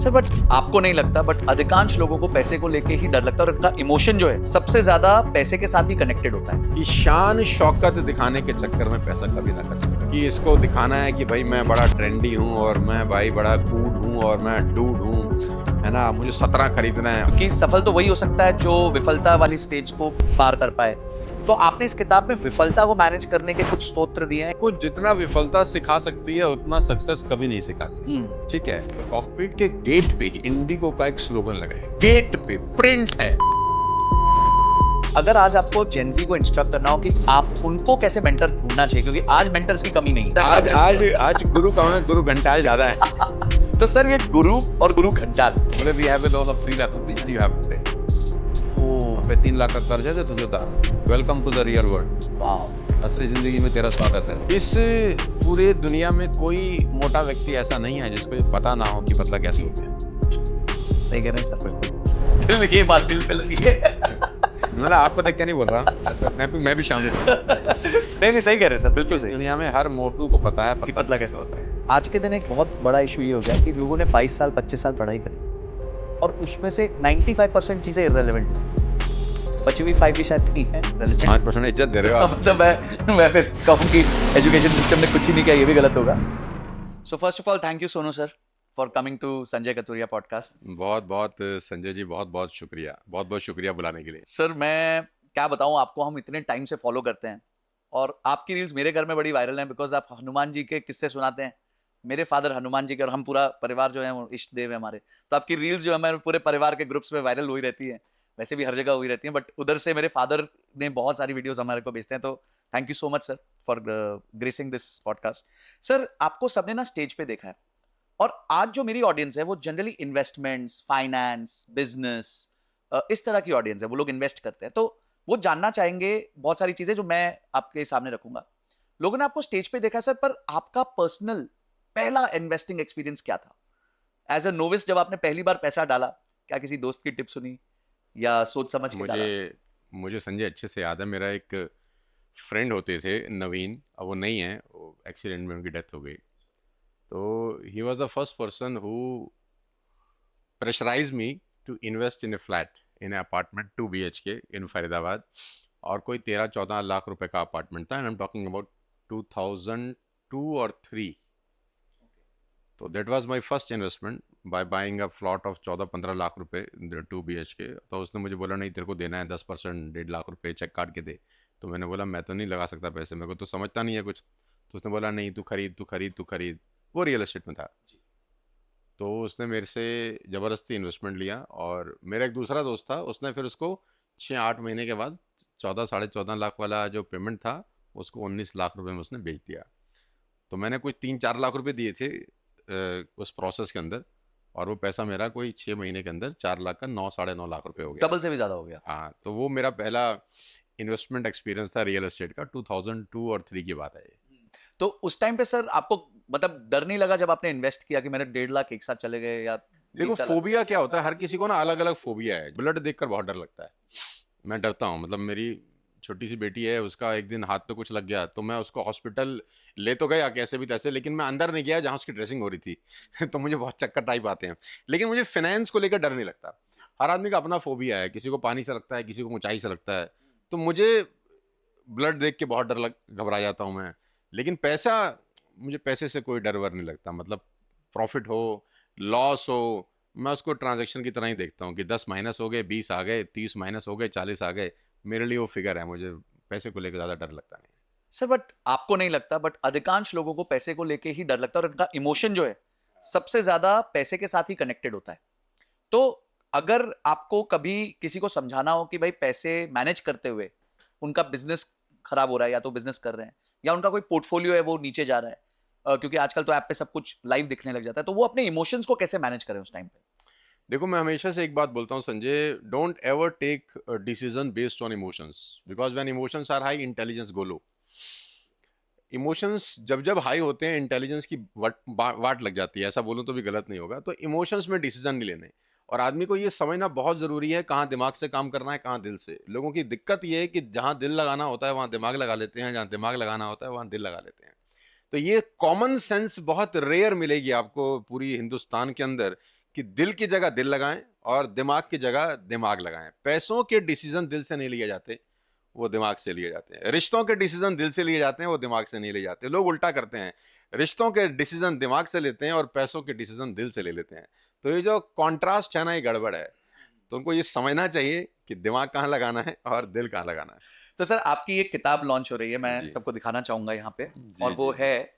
Sir but आपको नहीं लगता, बट अधिकांश लोगों को पैसे को लेके ही डर लगता है और उनका इमोशन जो है सबसे ज्यादा पैसे के साथ ही कनेक्टेड होता है। कि शान शौकत दिखाने के चक्कर में पैसा कभी ना खर्च करें, कि इसको दिखाना है कि भाई मैं बड़ा ट्रेंडी हूँ और मैं भाई बड़ा कूल हूँ और मैं डूड हूँ, है ना, मुझे 17 खरीदना है। कि सफल तो वही हो सकता है जो विफलता वाली स्टेज को पार कर पाए। तो आपने इस किताब में विफलता को मैनेज करने के कुछ स्तोत्र दिए हैं। कुछ जितना विफलता सिखा सकती है उतना सक्सेस कभी नहीं सिखाती। ठीक है, तो कॉकपिट के गेट पे ही इंडिगो का एक स्लोगन लगा है, गेट पे प्रिंट है। अगर आज आपको जेनजी को इंस्ट्रक्ट करना हो कि आप उनको कैसे मेंटर ढूंढना चाहिए, क्योंकि आज मेंटर्स की कमी नहीं है, आज गुरु कम है, गुरु घंटाल ज्यादा है। तो सर ये गुरु और गुरु घंटाल, बोले we have a loan of 3 lakh रुपए, यू हैव टू पे। पे 3 लाख का कर्ज है तो तुझे उतार। Welcome to the real world. वाह, असली जिंदगी में तेरा स्वागत है। इस पूरे दुनिया में कोई मोटा व्यक्ति ऐसा नहीं है जिसको ये पता ना हो कि पतला कैसे होते हैं। सही कह रहे हैं सर, बिल्कुल दिल में ये बात दिल पे लगी है। मतलब आपको देख के नहीं बोल रहा, मैं भी शामिल हूँ। नहीं सही कह रहे हैं सर, बिल्कुल सही। दुनिया में हर मोटू को पता है कि पतला कैसे होता है। आज के दिन एक बहुत बड़ा इशू ये हो गया कि लोगों ने 22 साल 25 साल पढ़ाई करी और उसमें से 95% चीजें इररिलेवेंट, बची हुई 5 भी शायद नहीं है relevant। 5% इज्जत दे रहे हो आप। मतलब मैं फिर कहूँ कि एजुकेशन सिस्टम ने कुछ ही नहीं किया, ये भी गलत होगा। So first of all thank you Sonu sir for coming to Sanjay Katuria podcast. बहुत बहुत संजय जी, बहुत बहुत शुक्रिया, बहुत बहुत शुक्रिया बुलाने के लिए। सर मैं क्या बताऊं आपको, हम इतने टाइम से फॉलो करते हैं और आपकी रील्स मेरे घर में बड़ी वायरल हैं बिकॉज आप हनुमान जी के किस्से सुनाते हैं। मेरे फादर हनुमान जी के और हम पूरा परिवार जो है वो इष्ट देव है हमारे, तो आपकी रील्स जो है हमारे पूरे परिवार के ग्रुप्स में वायरल हुई रहती है। वैसे भी हर जगह हुई रहती है, बट उधर से मेरे फादर ने बहुत सारी वीडियोस हमारे को भेजते हैं। तो thank you so much sir for gracing this podcast. Sir आपको सबने ना स्टेज पे देखा है और आज जो मेरी ऑडियंस है वो जनरली इन्वेस्टमेंट्स, फाइनेंस, बिजनेस, इस तरह की ऑडियंस है। वो लोग इन्वेस्ट करते हैं तो वो जानना चाहेंगे बहुत सारी चीजें जो मैं आपके सामने रखूंगा। लोगों ने आपको स्टेज पे देखा सर, पर आपका पर्सनल पहला इन्वेस्टिंग एक्सपीरियंस क्या था? एज अ नोविस जब आपने पहली बार पैसा डाला, क्या किसी दोस्त की टिप सुनी या सोच समझ के डाला? मुझे संजय अच्छे से याद है। मेरा एक फ्रेंड होते थे नवीन, अब वो नहीं है, वो एक्सीडेंट में उनकी डेथ हो गई। तो he was the first person who pressurize me to invest in a flat in a apartment 2 BHK in Faridabad. और कोई 13-14 लाख रुपए का अपार्टमेंट था, and I am talking about 2002 और 3। तो that was my first investment by buying a plot of 14-15 lakh रुपए 2 BHK। तो उसने मुझे बोला नहीं तेरे को देना है 10%, 1.5 लाख रुपए चेक काट के दे। तो मैंने बोला मैं तो नहीं लगा सकता पैसे, मेरे को तो समझता नहीं है कुछ। तो उसने बोला नहीं, तू खरीद। वो रियल एस्टेट में था। तो उसने मेरे से ज़बरदस्ती इन्वेस्टमेंट लिया। और मेरा एक दूसरा दोस्त था, उसने फिर उसको 6-8 महीने के बाद 14-14.5 लाख वाला जो पेमेंट था उसको 19 लाख रुपए में उसने बेच दिया। तो मैंने कुछ 3-4 लाख रुपए दिए थे उस प्रोसेस के अंदर, और वो पैसा मेरा कोई 6 महीने के अंदर 4 लाख का 9-9.5 लाख रुपए हो गया। डबल से भी ज्यादा हो गया। हाँ, तो वो मेरा पहला इन्वेस्टमेंट एक्सपीरियंस था रियल एस्टेट का। 2002 और 3 की बात है ये। तो उस टाइम पे सर आपको मतलब डर नहीं लगा जब आपने इन्वेस्ट किया कि मेरे 1.5 लाख एक साथ चले गए? या देखो, फोबिया क्या होता है, हर किसी को ना अलग अलग फोबिया है। ब्लड देखकर बहुत डर लगता है, मैं डरता हूँ। मतलब मेरी छोटी सी बेटी है, उसका एक दिन हाथ पे कुछ लग गया तो मैं उसको हॉस्पिटल ले तो गया कैसे भी तैसे, लेकिन मैं अंदर नहीं गया जहाँ उसकी ड्रेसिंग हो रही थी। तो मुझे बहुत चक्कर टाइप आते हैं। लेकिन मुझे फाइनेंस को लेकर डर नहीं लगता। हर आदमी का अपना फोबिया है, किसी को पानी से लगता है, किसी को ऊंचाई से लगता है। तो मुझे ब्लड देख के बहुत घबरा जाता हूँ मैं। लेकिन मुझे पैसे से कोई डर वर नहीं लगता। मतलब प्रॉफिट हो, लॉस हो, मैं उसको ट्रांजैक्शन की तरह ही देखता हूँ कि 10 माइनस हो गए, 20 आ गए, 30 माइनस हो गए, 40 आ गए, मेरे लिए वो फिगर है। मुझे पैसे को लेकर ज़्यादा डर लगता नहीं सर बट आपको नहीं लगता, बट अधिकांश लोगों को पैसे को लेके ही डर लगता है और उनका इमोशन जो है सबसे ज्यादा पैसे के साथ ही कनेक्टेड होता है। तो अगर आपको कभी किसी को समझाना हो कि भाई पैसे मैनेज करते हुए उनका बिजनेस खराब हो रहा है, या तो बिजनेस कर रहे हैं या उनका कोई पोर्टफोलियो है वो नीचे जा रहा है, क्योंकि आजकल तो ऐप पे सब कुछ लाइव दिखने लग जाता है, तो वो अपने इमोशंस को कैसे मैनेज करें उस टाइम पे? देखो, मैं हमेशा से एक बात बोलता हूँ Sanjay, don't ever take decision based on emotions, because when emotions are high intelligence go low. Emotions जब हाई होते हैं, इंटेलिजेंस की वाट लग जाती है, ऐसा बोलूँ तो भी गलत नहीं होगा। तो इमोशंस में डिसीजन नहीं लेने, और आदमी को ये समझना बहुत ज़रूरी है कहाँ दिमाग से काम करना है, कहाँ दिल से। लोगों की दिक्कत ये है कि जहाँ दिल लगाना होता है वहाँ दिमाग लगा लेते हैं, जहाँ दिमाग लगाना होता है वहाँ दिल लगा लेते हैं। तो ये कॉमन सेंस बहुत रेयर मिलेगी आपको पूरी हिंदुस्तान के अंदर कि दिल की जगह दिल लगाएं और दिमाग की जगह दिमाग लगाएं। पैसों के डिसीजन दिल से नहीं लिए जाते, वो दिमाग से लिए जाते हैं। रिश्तों के डिसीजन दिल से लिए जाते हैं, वो दिमाग से नहीं लिए जाते। लोग उल्टा करते हैं, रिश्तों के डिसीजन दिमाग से लेते हैं और पैसों के डिसीजन दिल से ले लेते हैं। तो ये जो कॉन्ट्रास्ट है ना, ये गड़बड़ है। तो उनको ये समझना चाहिए कि दिमाग कहाँ लगाना है और दिल कहाँ लगाना है। तो सर आपकी एक किताब लॉन्च हो रही है, मैं जी। सबको दिखाना चाहूंगा यहाँ पे, जी, और वो जी, है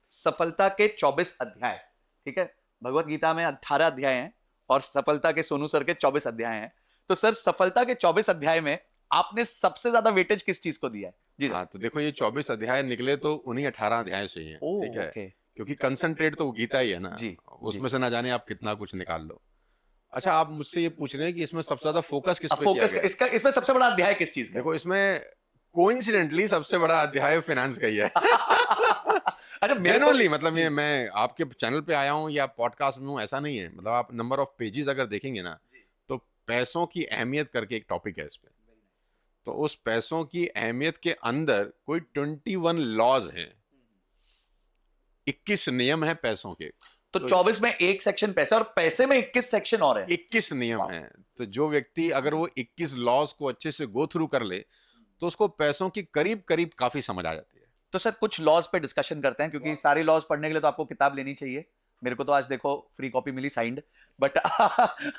सफलता के 24 अध्याय। ठीक है, भगवत गीता में 18 अध्याय हैं और सफलता के सोनू सर के 24 अध्याय हैं। तो सर सफलता के 24 अध्याय में आपने सबसे ज्यादा वेटेज किस चीज को दिया है? जी सर। हाँ, तो देखो ये 24 अध्याय निकले तो उन्हीं 18 अध्याय से ही है, ओ, ठीक है? ओके। क्योंकि कंसंट्रेट तो गीता ही है ना, जी, उसमें से ना जाने आप कितना कुछ निकाल लो। अच्छा, आप मुझसे ये पूछ रहे हैं कि इसमें सबसे ज्यादा फोकस किस अब पे किया फोकस गया है? इसमें सबसे बड़ा अध्याय किस चीज का है? देखो इसमें कोइंसिडेंटली सबसे बड़ा अध्याय फाइनेंस का ही है। अच्छा, मेरे को जेन्युइनली मतलब जी, ये मैं आपके चैनल पे आया हूँ या पॉडकास्ट में हूँ ऐसा नहीं है। मतलब आप नंबर ऑफ पेजेस अगर देखेंगे ना, तो पैसों की अहमियत करके एक टॉपिक है इस पे। तो उस पैसों की अहमियत के अंदर कोई 21 लॉज हैं, 21 नियम है पैसों के। तो तो 24 में एक सेक्शन पैसा और पैसे में 21 सेक्शन और है। 21 नियम वाह। हैं। तो जो व्यक्ति अगर वो 21 लॉज को अच्छे से गो थ्रू कर ले, तो उसको पैसों की करीब करीब काफी समझ आ जाती है। तो सर कुछ लॉज पे डिस्कशन करते हैं, क्योंकि सारे लॉज पढ़ने के लिए तो आपको किताब लेनी चाहिए। मेरे को तो आज देखो फ्री कॉपी मिली साइंड, बट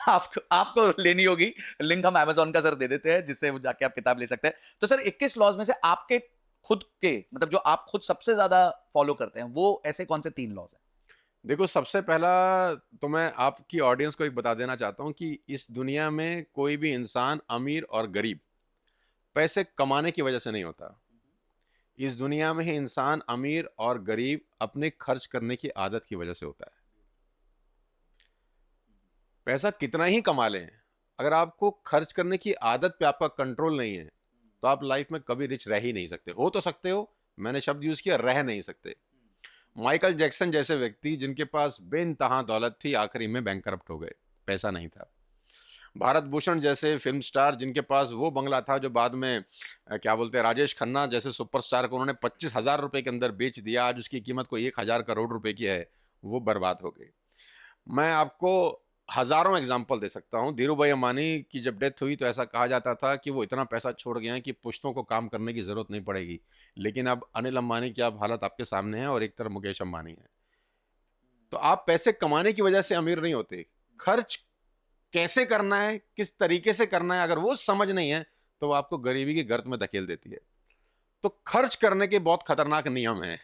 आपको लेनी होगी। लिंक हम Amazon का सर दे देते हैं, जिससे वो जाके आप किताब ले सकते हैं। तो सर 21 लॉज में से आपके खुद के, मतलब जो आप खुद सबसे ज्यादा फॉलो करते हैं, वो ऐसे कौन से 3 लॉज हैं? देखो सबसे पहला तो मैं आपकी ऑडियंस को एक बता देना चाहता हूं कि इस दुनिया में कोई भी इंसान अमीर और गरीब पैसे कमाने की वजह से नहीं होता। इस दुनिया में ही इंसान अमीर और गरीब अपने खर्च करने की आदत की वजह से होता है। पैसा कितना ही कमा लें, अगर आपको खर्च करने की आदत पे आपका कंट्रोल नहीं है, तो आप लाइफ में कभी रिच रह ही नहीं सकते। हो तो सकते हो, मैंने शब्द यूज किया, रह नहीं सकते। माइकल जैक्सन जैसे व्यक्ति जिनके पास बेइंतहा दौलत थी, आखिरी में बैंकरप्ट हो गए, पैसा नहीं था। भारत भूषण जैसे फिल्म स्टार जिनके पास वो बंगला था जो बाद में क्या बोलते हैं, राजेश खन्ना जैसे सुपरस्टार को उन्होंने 25,000 रुपए के अंदर बेच दिया, आज उसकी कीमत को 1,000 करोड़ रुपए की है, वो बर्बाद हो गई। मैं आपको हजारों एग्जाम्पल दे सकता हूँ। धीरू भाई अंबानी की जब डेथ हुई तो ऐसा कहा जाता था कि वो इतना पैसा छोड़ गए हैं कि पुश्तों को काम करने की जरूरत नहीं पड़ेगी। लेकिन अब अनिल अंबानी की आप हालत आपके सामने है और एक तरफ मुकेश अंबानी है। तो आप पैसे कमाने की वजह से अमीर नहीं होते, खर्च कैसे करना है, किस तरीके से करना है, अगर वो समझ नहीं है तो वो आपको गरीबी की गर्त में धकेल देती है। तो खर्च करने के बहुत खतरनाक नियम हैं।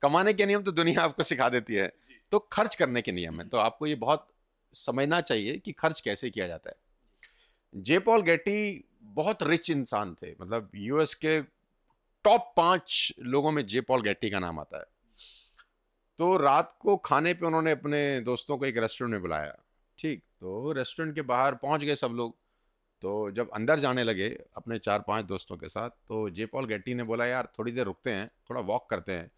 कमाने के नियम तो दुनिया आपको सिखा देती है, तो खर्च करने के नियम है। तो आपको ये बहुत समझना चाहिए कि खर्च कैसे किया जाता है। जे पॉल गेटी बहुत रिच इंसान थे, मतलब यूएस के टॉप 5 लोगों में जे पॉल गेटी का नाम आता है। तो रात को खाने पे उन्होंने अपने दोस्तों को एक रेस्टोरेंट में बुलाया, ठीक। तो रेस्टोरेंट के बाहर पहुंच गए सब लोग। तो जब अंदर जाने लगे अपने 4-5 दोस्तों के साथ, तो जे पॉल गेटी ने बोला, यार थोड़ी देर रुकते हैं, थोड़ा वॉक करते हैं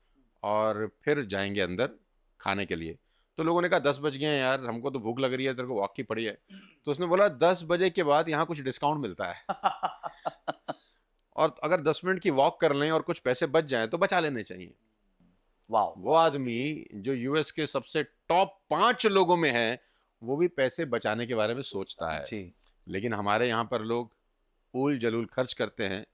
और फिर जाएंगे अंदर खाने के लिए। तो लोगों ने कहा 10 बज गए हैं यार, हमको तो भूख लग रही है, तेरे को वॉक की पड़ी है। तो उसने बोला 10 बजे के बाद यहाँ कुछ डिस्काउंट मिलता है और अगर 10 मिनट की वॉक कर लें और कुछ पैसे बच जाएं तो बचा लेने चाहिए। वाह। वो आदमी जो यूएस के सबसे टॉप 5 लोगों में है, वो भी पैसे बचाने के बारे में सोचता है। जी। लेकिन हमारे यहाँ पर लोग उल जलूल खर्च करते हैं,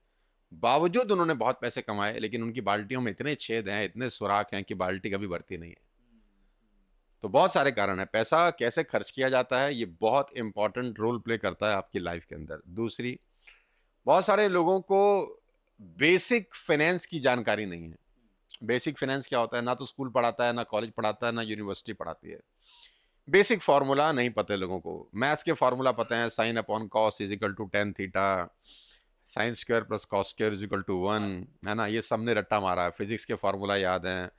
बावजूद उन्होंने बहुत पैसे कमाए, लेकिन उनकी बाल्टियों में इतने छेद हैं, इतने सुराख हैं कि बाल्टी कभी भरती नहीं है। तो बहुत सारे कारण है। पैसा कैसे खर्च किया जाता है ये बहुत इंपॉर्टेंट रोल प्ले करता है आपकी लाइफ के अंदर। दूसरी, बहुत सारे लोगों को बेसिक फाइनेंस की जानकारी नहीं है। बेसिक फाइनेंस क्या होता है, ना तो स्कूल पढ़ाता है, ना कॉलेज पढ़ाता है, ना यूनिवर्सिटी पढ़ाती है। बेसिक फार्मूला नहीं पता लोगों को। मैथ्स के फार्मूला पता है, sine upon cos is equal to tan theta, sine square plus cos square is equal to 1, है ना, ये सबने रट्टा मारा है। फिजिक्स के फार्मूला याद हैं,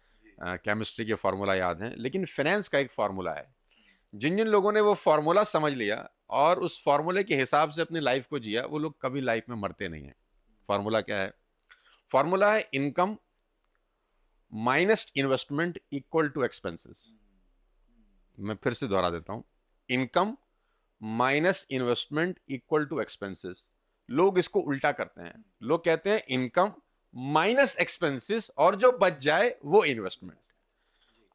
केमिस्ट्री के फार्मूला याद हैं, लेकिन फाइनेंस का एक फार्मूला है। जिन जिन लोगों ने वो फार्मूला समझ लिया और उस फार्मूले के हिसाब से अपनी लाइफ को जिया, वो लोग कभी लाइफ में मरते नहीं हैं। फार्मूला क्या है? फार्मूला है income minus investment equal to expenses. मैं फिर से दोहरा देता हूं, income minus investment equal to expenses. लोग इसको उल्टा करते हैं। लोग कहते हैं इनकम माइनस एक्सपेंसेस और जो बच जाए वो इन्वेस्टमेंट।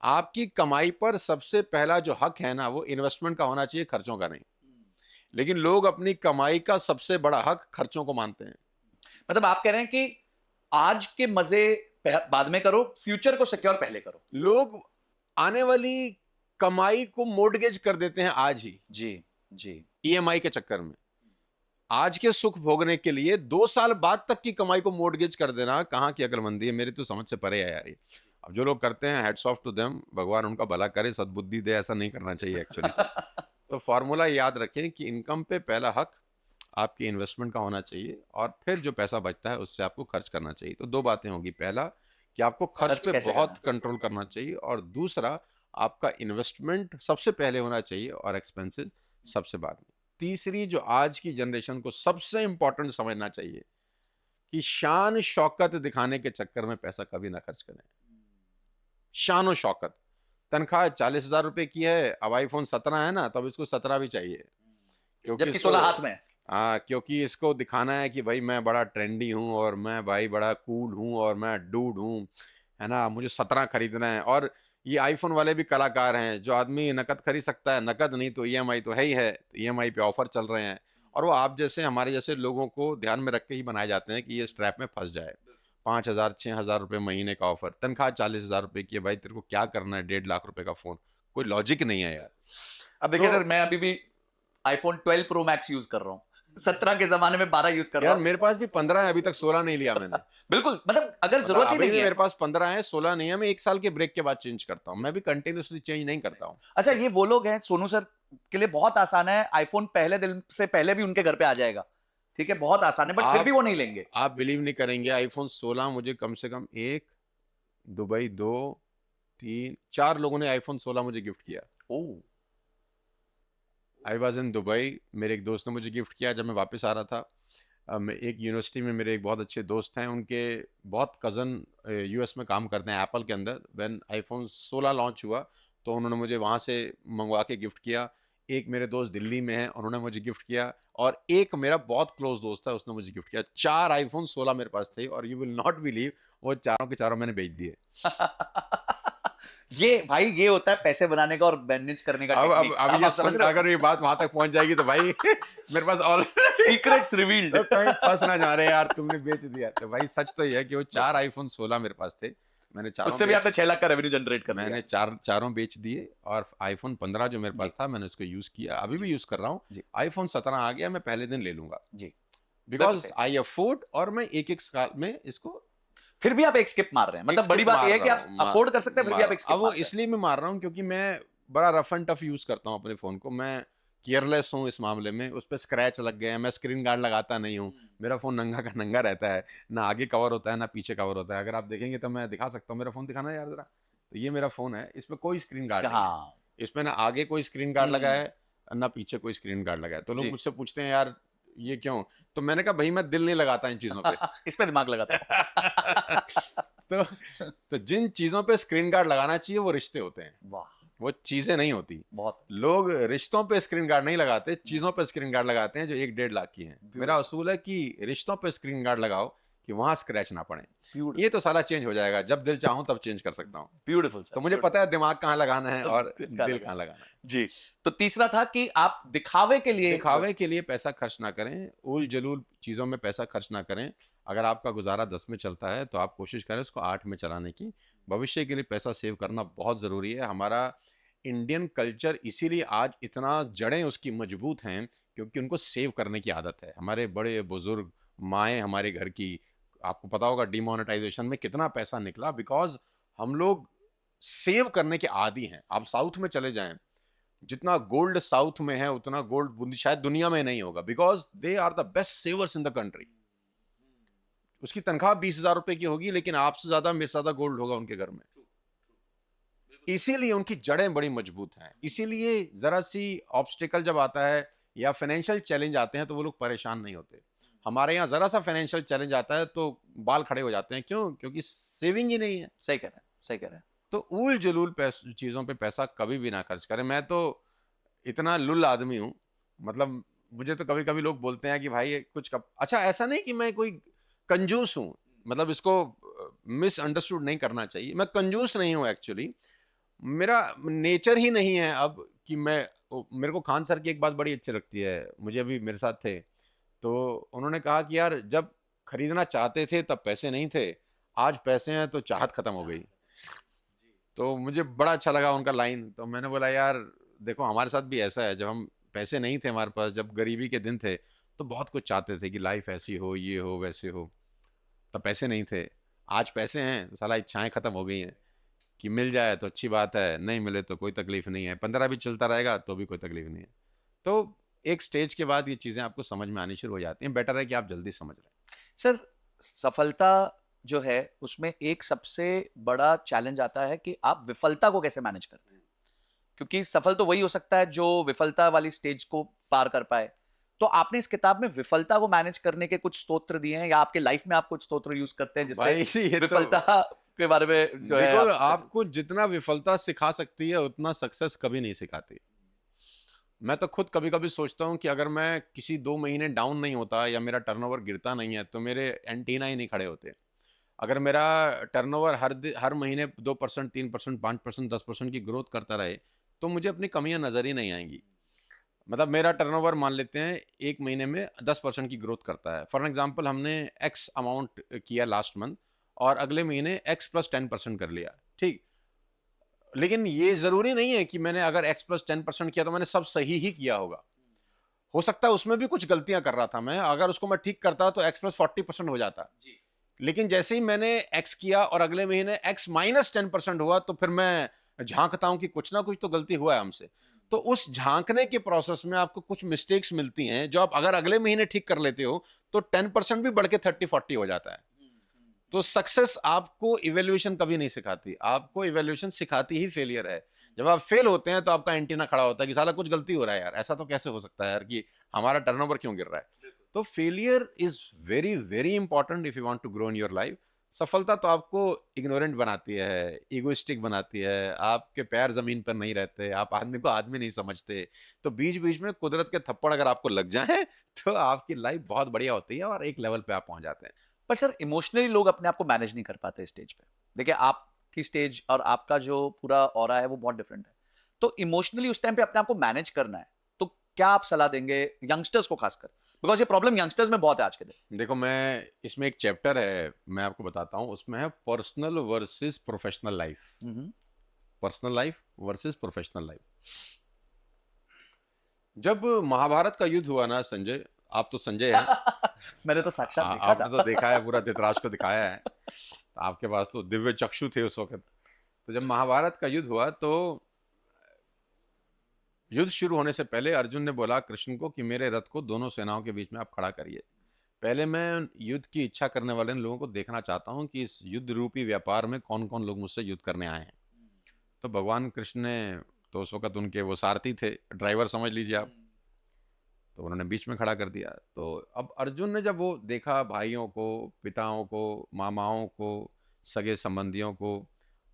आपकी कमाई पर सबसे पहला जो हक है ना, वो इन्वेस्टमेंट का होना चाहिए, खर्चों का नहीं। लेकिन लोग अपनी कमाई का सबसे बड़ा हक खर्चों को मानते हैं। मतलब आप कह रहे हैं कि आज के मजे बाद में करो, फ्यूचर को सिक्योर पहले करो। लोग आने वाली कमाई को मोर्टगेज कर देते हैं आज ही, जी जी। ईएमआई के चक्कर में। आज के सुख भोगने के लिए 2 साल बाद तक की कमाई को मोर्टगेज कर देना कहाँ की अक्लमंदी है, मेरी तो समझ से परे है यार ये। अब जो लोग करते हैं, हेड्स ऑफ टू देम, भगवान उनका भला करे, सद्बुद्धि दे, ऐसा नहीं करना चाहिए एक्चुअली। तो फॉर्मूला याद रखें कि इनकम पे पहला हक आपकी इन्वेस्टमेंट का होना चाहिए, और फिर जो पैसा बचता है उससे आपको खर्च करना चाहिए। तो 2 बातें होंगी, पहला कि आपको खर्च खर्च पे कैसे बहुत करना कंट्रोल करना चाहिए, और दूसरा आपका इन्वेस्टमेंट सबसे पहले होना चाहिए और एक्सपेंसेस सबसे बाद में। तीसरी जो आज की जनरेशन को सबसे इंपॉर्टेंट समझना चाहिए कि शान शौकत दिखाने के चक्कर में पैसा कभी ना खर्च करें। शान और शौकत, तनख्वाह 40,000 रुपए की है, अब आईफोन 17 है ना, तब इसको 17 भी चाहिए, क्योंकि जबकि इसको 16 हाथ में है। हाँ, क्योंकि इसको दिखाना है कि भाई मैं बड़ा ट्रेंडी हूँ, और मैं भाई बड़ा कूल हूँ, और मैं डूड हूँ, है ना, मुझे 17 खरीदना है। और ये आईफोन वाले भी कलाकार हैं, जो आदमी नकद खरीद सकता है, नकद नहीं तो ईएमआई तो है ही है, तो ईएमआई पे ऑफर चल रहे हैं, और वो आप जैसे हमारे जैसे लोगों को ध्यान में रख के ही बनाए जाते हैं कि ये स्ट्रैप में फंस जाए। 5,000 6,000 रुपये महीने का ऑफर, तनख्वाह 40,000 रुपये की है, भाई तेरे को क्या करना है 1.5 लाख रुपए का फोन, कोई लॉजिक नहीं है यार। अब देखिए तो सर, मैं अभी भी आईफोन 12 प्रो मैक्स यूज कर रहा हूँ। 17 के जमाने में 12 यूज कर रहा यार हूँ। मेरे पास भी 15 है, अभी तक 16 नहीं लिया मैंने। बिल्कुल, मतलब अगर मतलब जरूरत ही अभी नहीं भी है। मेरे पास 15 है, 16 नहीं है। मैं 1 साल के ब्रेक के बाद चेंज करता हूँ, मैं भी कंटिन्यूसली चेंज नहीं करता हूँ। अच्छा, ये वो लोग हैं सोनू सर के लिए बहुत आसान है, आईफोन पहले दिन से पहले भी उनके घर पे आ जाएगा, ठीक है, बहुत आसान है, बट फिर भी वो नहीं लेंगे। आप बिलीव नहीं करेंगे, आईफोन 16 मुझे कम से कम 1, दुबई 2, 3, 4 लोगों ने आईफोन 16 मुझे गिफ्ट किया। ओह। आई वॉज इन दुबई, मेरे एक दोस्त ने मुझे गिफ्ट किया जब मैं वापस आ रहा था। मैं एक यूनिवर्सिटी में, मेरे एक बहुत अच्छे दोस्त हैं, उनके बहुत कज़न यूएस में काम करते हैं एप्पल के अंदर। व्हेन आईफोन 16 लॉन्च हुआ तो उन्होंने मुझे वहाँ से मंगवा के गिफ्ट किया। एक मेरे दोस्त दिल्ली में हैं, उन्होंने मुझे गिफ्ट किया, और एक मेरा बहुत क्लोज दोस्त है, उसने मुझे गिफ्ट किया। 4 आईफोन 16 मेरे पास थे, और यू विल नॉट बिलीव, वो चारों के चारों मैंने बेच दिए। ये भाई, ये होता है पैसे बनाने का और मैनेज करने का अब टेक्निक। अब ये सुन, अगर ये बात वहां तक पहुंच जाएगी तो भाई मेरे पास और सीक्रेट्स रिवील्ड। तो कहीं फंस ना जा रहे यार, तुमने बेच दिया। तो भाई सच तो ये है कि वो 4 आईफोन 16 मेरे पास थे, मैंने चारों उससे भी बेच, आपने 6 लाख का रेवेन्यू जनरेट कर मैंने लिया। चारों बेच दिए, और आईफोन 15 जो मेरे पास था मैंने उसको यूज किया, अभी भी यूज कर रहा हूँ। जी। आईफोन 17 आ गया, मैं पहले दिन ले लूंगा, जी, बिकॉज आई अफोर्ड, और मैं एक साल में इसको फिर भी आप एक स्किप मार रहे हैं, मतलब बड़ी बात यह है कि आप अफोर्ड कर सकते हैं, फिर भी आप एक स्किप अब वो मार रहे हैं। इसलिए मैं मार रहा हूँ क्योंकि मैं बड़ा रफ एंड टफ यूज करता हूँ अपने फोन को, मैं केयरलेस हूँ इस मामले में। उस पर स्क्रैच लग गए हैं, मैं स्क्रीन गार्ड लगाता नहीं हूँ, मेरा फोन नंगा का नंगा रहता है, ना आगे कवर होता है ना पीछे कवर होता है। अगर आप देखेंगे तो मैं दिखा सकता हूँ, मेरा फोन दिखाना यार जरा। तो ये मेरा फोन है, इसमें कोई स्क्रीन गार्ड नहीं है, हाँ। इसमें ना आगे कोई स्क्रीन गार्ड लगा है ना पीछे कोई स्क्रीन गार्ड लगा है। तो लोग जी। मुझसे पूछते हैं यार ये क्यों, तो मैंने कहा भाई मैं दिल नहीं लगाता इन चीजों पे। इस पे दिमाग लगाता हूं। तो जिन चीजों पे स्क्रीन गार्ड लगाना चाहिए वो रिश्ते होते हैं, वाह, वो चीजें नहीं होती। बहुत। लोग रिश्तों पे स्क्रीन गार्ड नहीं लगाते, चीजों पे स्क्रीन गार्ड लगाते हैं जो 1-1.5 लाख की हैं। मेरा असूल है कि रिश्तों पे स्क्रीन गार्ड लगाओ कि वहां स्क्रैच ना पड़े। Beautiful. ये तो साला चेंज हो जाएगा, जब दिल चाहूं तब चेंज कर सकता हूँ। Beautiful sir. तो मुझे पता है दिमाग कहाँ लगाना है और दिल दिल कहाँ कहाँ लगाना है। जी। तो तीसरा था कि आप दिखावे के लिए, दिखावे के लिए पैसा खर्च ना करें, उल जलूल चीज़ों में पैसा खर्च ना करें। अगर आपका गुजारा 10 में चलता है तो आप कोशिश करें उसको 8 में चलाने की। भविष्य के लिए पैसा सेव करना बहुत ज़रूरी है। हमारा इंडियन कल्चर इसीलिए आज इतना जड़ें उसकी मजबूत हैं क्योंकि उनको सेव करने की आदत है। हमारे बड़े बुजुर्ग, माएँ हमारे घर की, आपको पता होगा डिमोनेटाइजेशन में कितना पैसा निकला, बिकॉज हम लोग सेव करने के आदी हैं। आप साउथ में चले जाएं, जितना गोल्ड साउथ में है उतना गोल्ड शायद दुनिया में नहीं होगा, because they are the best savers in the country. उसकी तनख्वाह 20,000 रुपए की होगी लेकिन आपसे ज्यादा मेरे ज्यादा गोल्ड होगा उनके घर में। इसीलिए उनकी जड़ें बड़ी मजबूत हैं। इसीलिए जरा सी ऑब्स्टिकल जब आता है या फाइनेंशियल चैलेंज आते हैं तो वो लोग परेशान नहीं होते। हमारे यहाँ जरा सा फाइनेंशियल चैलेंज आता है तो बाल खड़े हो जाते हैं। क्यों? क्योंकि सेविंग ही नहीं है। सही कह रहे हैं, सही कह रहे हैं। तो उल जलूल चीज़ों पे पैसा कभी भी ना खर्च करें। मैं तो इतना लुल आदमी हूँ, मतलब मुझे तो कभी कभी लोग बोलते हैं कि भाई कुछ अच्छा, ऐसा नहीं कि मैं कोई कंजूस हूँ, मतलब इसको मिसअंडरस्टूड नहीं करना चाहिए। मैं कंजूस नहीं हूँ एक्चुअली, मेरा नेचर ही नहीं है अब कि मेरे को खान सर की एक बात बड़ी अच्छी लगती है, मुझे अभी मेरे साथ थे, तो उन्होंने कहा कि यार जब खरीदना चाहते थे तब पैसे नहीं थे, आज पैसे हैं तो चाहत खत्म हो गई। तो मुझे बड़ा अच्छा लगा उनका लाइन। तो मैंने बोला यार देखो हमारे साथ भी ऐसा है, जब हम पैसे नहीं थे हमारे पास, जब गरीबी के दिन थे, तो बहुत कुछ चाहते थे कि लाइफ ऐसी हो, ये हो, वैसे हो। तब पैसे नहीं थे, आज पैसे हैं तो साला इच्छाएं खत्म हो गई हैं कि मिल जाए तो अच्छी बात है, नहीं मिले तो कोई तकलीफ नहीं है, 15 भी चलता रहेगा तो भी कोई तकलीफ नहीं है। तो एक स्टेज के बाद ये चीज़ें आपको समझ में आनी शुरू हो जाती हैं। बेटर है कि आप जल्दी समझ रहे हैं। सर, सफलता जो है उसमें एक सबसे बड़ा चैलेंज आता है कि आप विफलता को कैसे मैनेज करते हैं, क्योंकि सफल तो वही हो सकता है जो विफलता वाली स्टेज को पार कर पाए। तो आपने इस किताब में विफलता को मैनेज करने के कुछ स्तोत्र दिए हैं, या आपके लाइफ में आप कुछ स्तोत्र यूज करते हैं जिससे भाई ये तो विफलता के बारे में जो है देखो, आप आपको जितना विफलता सिखा सकती है उतना सक्सेस कभी नहीं सिखाती। मैं तो खुद कभी कभी सोचता हूँ कि अगर मैं किसी 2 महीने डाउन नहीं होता या मेरा टर्नओवर गिरता नहीं है तो मेरे एंटीना ही नहीं खड़े होते। अगर मेरा टर्नओवर हर महीने 2%, 3%, 5%, 10% की ग्रोथ करता रहे तो मुझे अपनी कमियां नज़र ही नहीं आएंगी। मतलब मेरा टर्नओवर मान लेते हैं 1 महीने में 10% की ग्रोथ करता है, फॉर एग्जांपल हमने एक्स अमाउंट किया लास्ट मंथ और अगले महीने एक्स प्लस 10% कर लिया, ठीक। लेकिन ये ज़रूरी नहीं है कि मैंने अगर एक्स प्लस 10% किया तो मैंने सब सही ही किया होगा। हो सकता है उसमें भी कुछ गलतियां कर रहा था मैं, अगर उसको मैं ठीक करता तो एक्स प्लस 40% हो जाता जी। लेकिन जैसे ही मैंने एक्स किया और अगले महीने एक्स माइनस 10% हुआ तो फिर मैं झांकता हूं कि कुछ ना कुछ तो गलती हुआ है हमसे। तो उस झांकने के प्रोसेस में आपको कुछ मिस्टेक्स मिलती हैं जो आप अगर अगले महीने ठीक कर लेते हो तो 10% भी बढ़ के 30-40 हो जाता है। तो सक्सेस आपको इवेल्युएशन कभी नहीं सिखाती, आपको इवेल्युएशन सिखाती ही फेलियर है। जब आप फेल होते हैं तो आपका एंटीना खड़ा होता है कि साला कुछ गलती हो रहा है यार, ऐसा तो कैसे हो सकता है यार कि हमारा टर्नओवर क्यों गिर रहा है। तो failure is very very important if you want to grow in your life. सफलता तो आपको इग्नोरेंट बनाती है, इगोइस्टिक बनाती है, आपके पैर जमीन पर नहीं रहते, आप आदमी को आदमी नहीं समझते। तो बीच बीच में कुदरत के थप्पड़ अगर आपको लग जाए तो आपकी लाइफ बहुत बढ़िया होती है और एक लेवल पे आप पहुंच जाते हैं। पर सर, इमोशनली लोग अपने आप को मैनेज नहीं कर पाते स्टेज पे। देखिए, आपकी स्टेज और आपका जो पूरा ऑरा है वो बहुत डिफरेंट है। तो इमोशनली उस टाइम पे अपने आप को मैनेज करना है, तो क्या आप सलाह देंगे यंगस्टर्स को खासकर, बिकॉज ये प्रॉब्लम यंगस्टर्स में बहुत है आज के दिन। देखो, मैं इसमें एक चैप्टर है, मैं आपको बताता हूँ, उसमें है personal versus professional life. Personal life versus professional life. जब महाभारत का युद्ध हुआ ना संजय, आप तो संजय हैं मैंने तो साक्षात देखा आपने था। तो देखा है, पूरा धृतराष्ट्र को दिखाया है, तो आपके पास तो दिव्य चक्षु थे उस वक्त। तो जब महाभारत का युद्ध हुआ तो युद्ध शुरू होने से पहले अर्जुन ने बोला कृष्ण को कि मेरे रथ को दोनों सेनाओं के बीच में आप खड़ा करिए। पहले मैं युद्ध की इच्छा करने वाले लोगों को देखना चाहता हूं कि इस युद्ध रूपी व्यापार में कौन कौन लोग मुझसे युद्ध करने आए हैं। तो भगवान कृष्ण ने, तो उस वक्त उनके वो सारथी थे, ड्राइवर समझ लीजिए आप, तो उन्होंने बीच में खड़ा कर दिया। तो अब अर्जुन ने जब वो देखा भाइयों को, पिताओं को, मामाओं को, सगे संबंधियों को,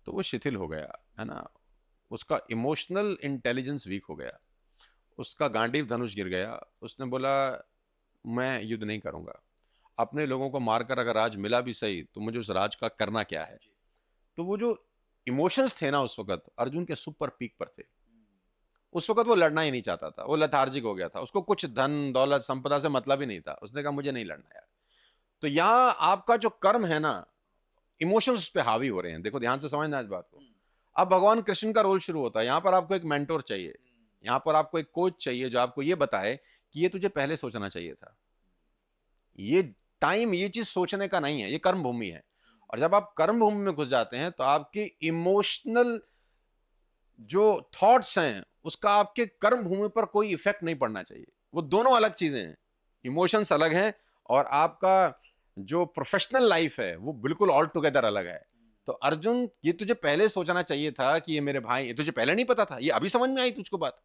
तो वो शिथिल हो गया, है ना। उसका इमोशनल इंटेलिजेंस वीक हो गया, उसका गांडीव धनुष गिर गया। उसने बोला मैं युद्ध नहीं करूंगा, अपने लोगों को मारकर अगर राज मिला भी सही तो मुझे उस राज का करना क्या है। तो वो जो इमोशंस थे ना उस वक्त अर्जुन के सुपर पीक पर थे। उस वक्त वो लड़ना ही नहीं चाहता था, वो लेथार्जिक हो गया था, उसको कुछ धन दौलत संपदा से मतलब ही नहीं था। उसने कहा मुझे नहीं लड़ना यार। तो यहाँ आपका जो कर्म है ना, इमोशंस उस पर हावी हो रहे हैं। देखो ध्यान से समझना इस बात को। अब भगवान कृष्ण का रोल शुरू होता है। यहाँ पर आपको एक मेंटोर चाहिए, यहाँ पर आपको एक कोच चाहिए जो आपको ये बताए कि ये तुझे पहले सोचना चाहिए था, ये टाइम ये चीज सोचने का नहीं है, ये कर्म भूमि है। और जब आप कर्म भूमि में घुस जाते हैं तो आपके इमोशनल जो थॉट्स हैं उसका आपके कर्म भूमि पर कोई इफेक्ट नहीं पड़ना चाहिए। वो दोनों अलग चीजें हैं, इमोशंस अलग हैं और आपका जो प्रोफेशनल लाइफ है वो बिल्कुल ऑल टुगेदर अलग है। तो अर्जुन, ये तुझे पहले सोचना चाहिए था कि ये मेरे भाई, ये तुझे पहले नहीं पता था, ये अभी समझ में आई तुझको बात।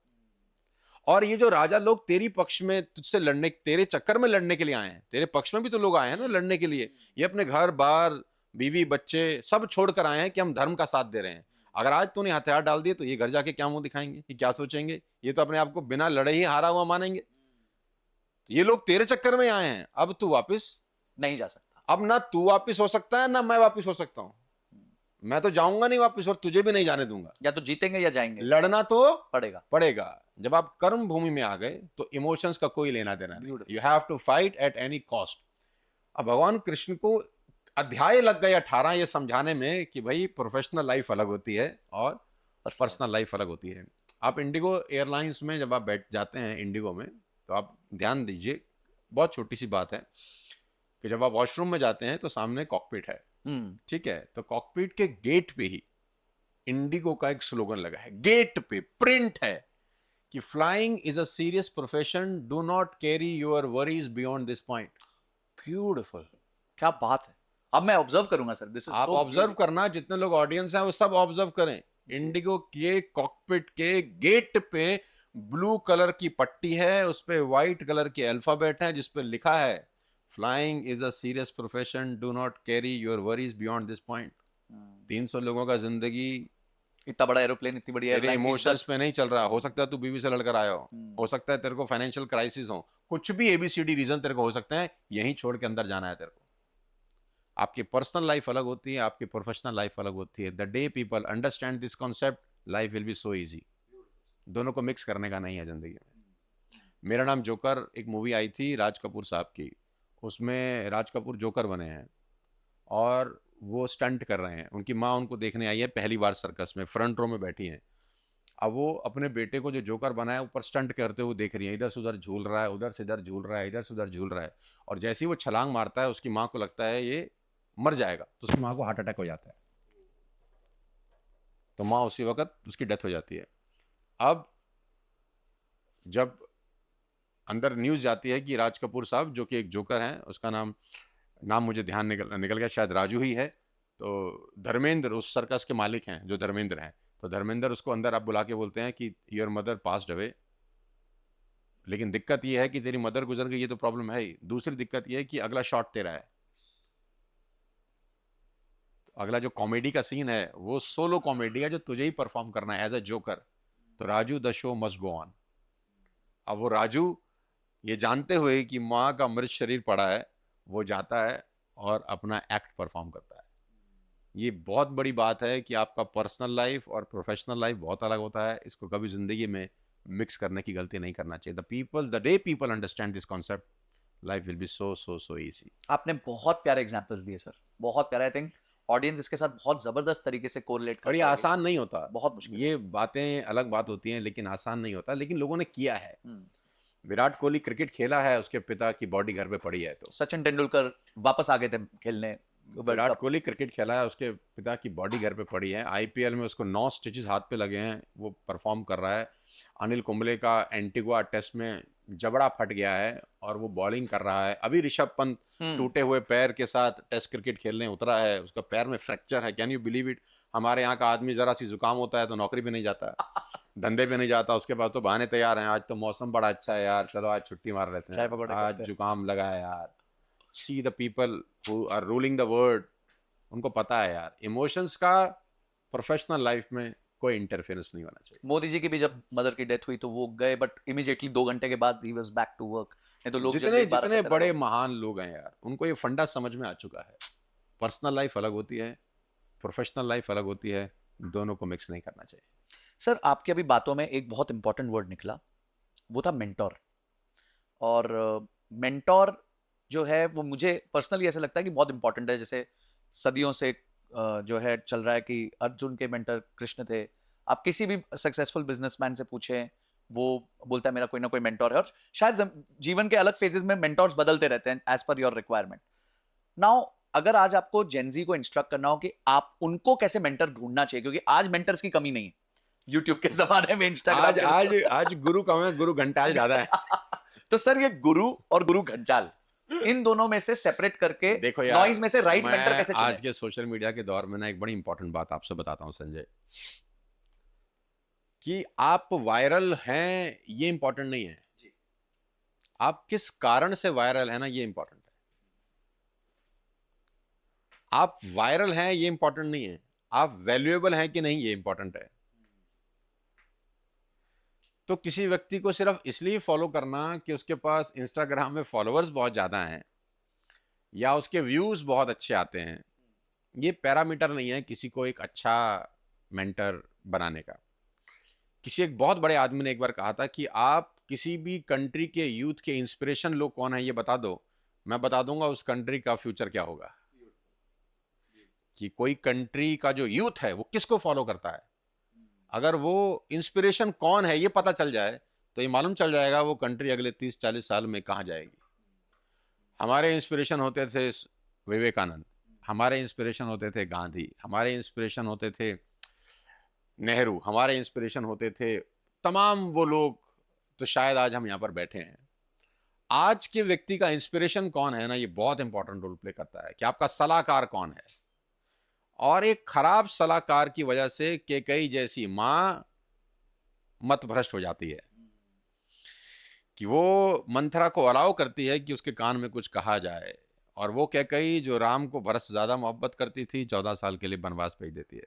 और ये जो राजा लोग तेरी पक्ष में तुझसे लड़ने, तेरे चक्कर में लड़ने के लिए आए हैं, तेरे पक्ष में भी तो लोग आए हैं ना लड़ने के लिए। ये अपने घर बार, बीवी बच्चे सब छोड़कर आए हैं कि हम धर्म का साथ दे रहे हैं। अगर आज तूने हथियार डाल दिए तो ये घर जाके क्या मुंह दिखाएंगे, ये क्या सोचेंगे, ये तो अपने आप को बिना लड़े ही हारा हुआ मानेंगे। तो ये लोग तेरे चक्कर में आए हैं, अब तू वापिस नहीं जा सकता। अब ना तू वापिस हो सकता है ना मैं वापिस हो सकता हूं। मैं तो जाऊंगा नहीं वापस और तुझे भी नहीं जाने दूंगा। या तो जीतेंगे या जाएंगे, लड़ना तो पड़ेगा। पड़ेगा। जब आप कर्म भूमि में आ गए तो इमोशंस का कोई लेना देना नहीं, you have to fight at any cost. अब भगवान कृष्ण को अध्याय लग गए 18 ये समझाने में कि भाई प्रोफेशनल लाइफ अलग होती है और पर्सनल लाइफ अलग होती है। आप इंडिगो एयरलाइंस में जब आप बैठ जाते हैं इंडिगो में, तो आप ध्यान दीजिए, बहुत छोटी सी बात है कि जब आप वॉशरूम में जाते हैं तो सामने कॉकपिट है, ठीक है, तो कॉकपिट के गेट पे ही इंडिगो का एक स्लोगन लगा है, गेट पे प्रिंट है कि flying is a serious profession, do not carry your worries beyond this point. Beautiful, क्या बात है। अब मैं ऑब्जर्व करूंगा सर, दिस इज आप ऑब्जर्व करना, जितने लोग ऑडियंस हैं वो सब ऑब्जर्व करें। इंडिगो के कॉकपिट के गेट पे ब्लू कलर की पट्टी है, उस पे व्हाइट कलर के अल्फाबेट है जिस पे लिखा है flying is a serious profession, do not carry your worries beyond this point. 300 लोगों का जिंदगी, इतना बड़ा एरोप्लेन, इतनी बड़ी तेरे एयरलाइन, इमोशंस पे नहीं चल रहा। हो सकता है तू बीवी से लड़कर आया हो सकता है तेरे को फाइनेंशियल क्राइसिस हो, कुछ भी ABCD रीजन तेरे को हो सकते हैं, यहीं छोड़ के अंदर जाना है तेरे को। आपकी पर्सनल लाइफ अलग होती है, आपकी प्रोफेशनल लाइफ अलग होती है। The day people understand this concept, life will be so easy. दोनों को मिक्स करने का नहीं है जिंदगी में। मेरा नाम जोकर एक मूवी आई थी राज कपूर साहब की, उसमें राज कपूर जोकर बने हैं और वो स्टंट कर रहे हैं। उनकी माँ उनको देखने आई है पहली बार सर्कस में, फ्रंट रो में बैठी हैं। अब वो अपने बेटे को जो जोकर बनाया ऊपर स्टंट करते हुए देख रही है, इधर से उधर झूल रहा है, उधर से इधर झूल रहा है, इधर से उधर झूल रहा है, और जैसे ही वो छलांग मारता है उसकी माँ को लगता है ये मर जाएगा, तो उसकी माँ को हार्ट अटैक हो जाता है, तो माँ उसी वक्त उसकी डेथ हो जाती है। अब जब अंदर न्यूज़ जाती है कि राज कपूर साहब जो कि एक जोकर हैं, उसका नाम मुझे ध्यान निकल गया, शायद राजू ही है, तो धर्मेंद्र उस सर्कस के मालिक हैं जो धर्मेंद्र हैं, तो धर्मेंद्र उसको अंदर आप बुला के बोलते हैं कि योर मदर पास्ड अवे, लेकिन दिक्कत ये है कि तेरी मदर गुजर गई, ये तो प्रॉब्लम है ही, दूसरी दिक्कत ये है कि अगला शॉट तेरा है। तो अगला जो कॉमेडी का सीन है वो सोलो कॉमेडी है जो तुझे ही परफॉर्म करना है एज अ जोकर, तो Raju the show must go on. अब वो राजू ये जानते हुए कि माँ का मृत शरीर पड़ा है, वो जाता है और अपना एक्ट परफॉर्म करता है। ये बहुत बड़ी बात है कि आपका पर्सनल लाइफ और प्रोफेशनल लाइफ बहुत अलग होता है, इसको कभी जिंदगी में मिक्स करने की गलती नहीं करना चाहिए। The day people understand this concept, life will be so easy. आपने बहुत प्यारे एग्जांपल्स दिए सर, बहुत प्यारे। आई थिंक ऑडियंस इसके साथ बहुत जबरदस्त तरीके से कोरिलेट कर और ये पाएगी। आसान नहीं होता, बहुत मुश्किल। ये बातें अलग बात होती हैं लेकिन आसान नहीं होता, लेकिन लोगों ने किया है। विराट कोहली क्रिकेट खेला है, उसके पिता की बॉडी घर पे पड़ी है, तो सचिन तेंदुलकर वापस आ गए थे खेलने, विराट कोहली क्रिकेट खेला है, उसके पिता की बॉडी घर पे पड़ी है। IPL में उसको 9 स्टिचेस हाथ पे लगे हैं, वो परफॉर्म कर रहा है। अनिल कुंबले का एंटीगुआ टेस्ट में जबड़ा फट गया है और वो बॉलिंग कर रहा है। अभी ऋषभ पंत टूटे हुए पैर के साथ टेस्ट क्रिकेट खेलने उतरा है, उसका पैर में फ्रैक्चर है। Can you believe it? हमारे यहाँ का आदमी जरा सी जुकाम होता है तो नौकरी पे नहीं जाता, धंधे पे नहीं जाता, उसके बाद तो बहाने तैयार हैं, आज तो मौसम बड़ा अच्छा है यार, चलो आज छुट्टी मार लेते हैं, आज जुकाम लगा है यार। See the people who are ruling the world, उनको पता है यार इमोशंस का प्रोफेशनल लाइफ में कोई इंटरफेरेंस नहीं होना चाहिए। मोदी जी की भी जब मदर की डेथ हुई तो वो गए, बट इमीडिएटली 2 घंटे के बाद he was back to work. नहीं तो लोग जितने बड़े महान लोग हैं यार, उनको ये फंडा समझ में आ चुका है, पर्सनल लाइफ अलग होती है, प्रोफेशनल लाइफ अलग होती है, दोनों को मिक्स नहीं करना चाहिए। सर आपकी अभी बातों में एक बहुत इंपॉर्टेंट वर्ड निकला, वो था मेंटोर। और मेंटोर जो है वो मुझे पर्सनली ऐसा लगता है कि बहुत इंपॉर्टेंट है। जैसे सदियों से जो है चल रहा है कि अर्जुन के मेंटर कृष्ण थे। आप किसी भी सक्सेसफुल बिजनेसमैन से पूछें, वो बोलता है मेरा कोई ना कोई मेंटोर है, और शायद जीवन के अलग फेजेस में मेंटोर्स बदलते रहते हैं as per your requirement. Now अगर आज आपको जेनजी को इंस्ट्रक्ट करना हो कि आप उनको कैसे मेंटर ढूंढना चाहिए, क्योंकि आज मेंटर्स की कमी नहीं है यूट्यूब के जमाने में, इंस्टाग्राम आज गुरु कम है, गुरु घंटाल ज्यादा है। तो सर ये गुरु और गुरु घंटाल, इन दोनों में से सेपरेट करके देखो यार, नॉइज में से राइट मेंटर कैसे चुने? आज के सोशल मीडिया के दौर में ना एक बड़ी इंपॉर्टेंट बात आपसे बताता हूं संजय, कि आप वायरल हैं ये इंपॉर्टेंट नहीं है, आप किस कारण से वायरल है ना ये इंपॉर्टेंट है। आप वायरल हैं ये इंपॉर्टेंट नहीं है, आप वैल्यूएबल हैं कि नहीं ये इंपॉर्टेंट है। तो किसी व्यक्ति को सिर्फ इसलिए फॉलो करना कि उसके पास इंस्टाग्राम में फॉलोअर्स बहुत ज्यादा हैं या उसके व्यूज बहुत अच्छे आते हैं, ये पैरामीटर नहीं है किसी को एक अच्छा मेंटर बनाने का। किसी एक बहुत बड़े आदमी ने एक बार कहा था कि आप किसी भी कंट्री के यूथ के इंस्पिरेशन लोग कौन है ये बता दो, मैं बता दूंगा उस कंट्री का फ्यूचर क्या होगा। कि कोई कंट्री का जो यूथ है वो किसको फॉलो करता है, अगर वो इंस्पिरेशन कौन है ये पता चल जाए तो ये मालूम चल जाएगा वो कंट्री अगले 30-40 साल में कहाँ जाएगी। हमारे इंस्पिरेशन होते थे विवेकानंद, हमारे इंस्पिरेशन होते थे गांधी, हमारे इंस्पिरेशन होते थे नेहरू, हमारे इंस्पिरेशन होते थे तमाम वो लोग, तो शायद आज हम यहाँ पर बैठे हैं। आज के व्यक्ति का इंस्पिरेशन कौन है ना, ये बहुत इंपॉर्टेंट रोल प्ले करता है कि आपका सलाहकार कौन है। और एक खराब सलाहकार की वजह से कैकेयी जैसी माँ मतभ्रष्ट हो जाती है कि वो मंथरा को अलाउ करती है कि उसके कान में कुछ कहा जाए, और वो कैकेयी जो राम को भरत से ज्यादा मोहब्बत करती थी 14 साल के लिए वनवास भेज देती है।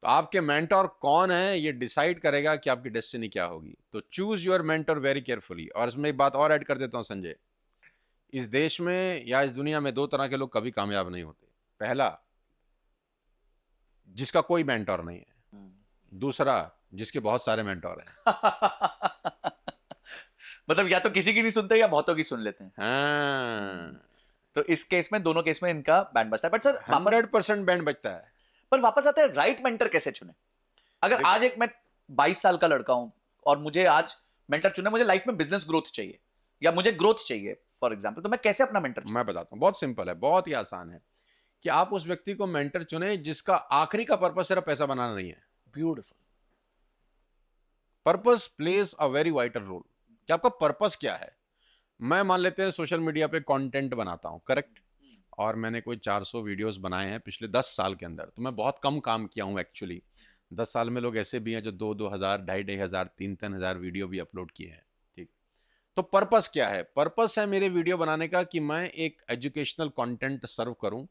तो आपके मेंटर कौन है ये डिसाइड करेगा कि आपकी डेस्टिनी क्या होगी। तो choose your mentor very carefully. और इसमें एक बात और ऐड कर देता हूं संजय, इस देश में या इस दुनिया में दो तरह के लोग कभी कामयाब नहीं होते। पहला, जिसका कोई मेंटर नहीं है। दूसरा, जिसके बहुत सारे मेंटर हैं। मतलब या तो किसी की नहीं सुनते या बहुतों की सुन लेते हैं। हाँ, तो इस केस में, दोनों केस में इनका बैंड बजता है। बट सर 100% बैंड बजता है। पर वापस आते हैं, राइट मेंटर कैसे चुने? अगर आज एक मैं 22 साल का लड़का हूं और मुझे आज मेंटर चुने, मुझे लाइफ में बिजनेस ग्रोथ चाहिए या मुझे ग्रोथ चाहिए फॉर एग्जांपल, तो मैं कैसे अपना मेंटर चुनूं? मैं बताता हूँ, बहुत सिंपल है, बहुत ही आसान है कि आप उस व्यक्ति को मेंटर चुने जिसका आखिरी का पर्पस सिर्फ पैसा बनाना नहीं है। Beautiful. Purpose plays a very vital role कि आपका पर्पस क्या है। मैं मान लेते हैं सोशल मीडिया पे कंटेंट बनाता हूं, करेक्ट, और मैंने कोई 400 वीडियोस बनाए हैं पिछले 10 साल के अंदर। तो मैं बहुत कम काम किया हूं एक्चुअली। 10 साल में लोग ऐसे भी हैं जो 2-2 हज़ार, 2,500, 2,500, 3-3 हज़ार वीडियो भी अपलोड किए हैं। ठीक, तो पर्पस क्या है? पर्पस है मेरे वीडियो बनाने का कि मैं एक एजुकेशनल कंटेंट सर्व करूं,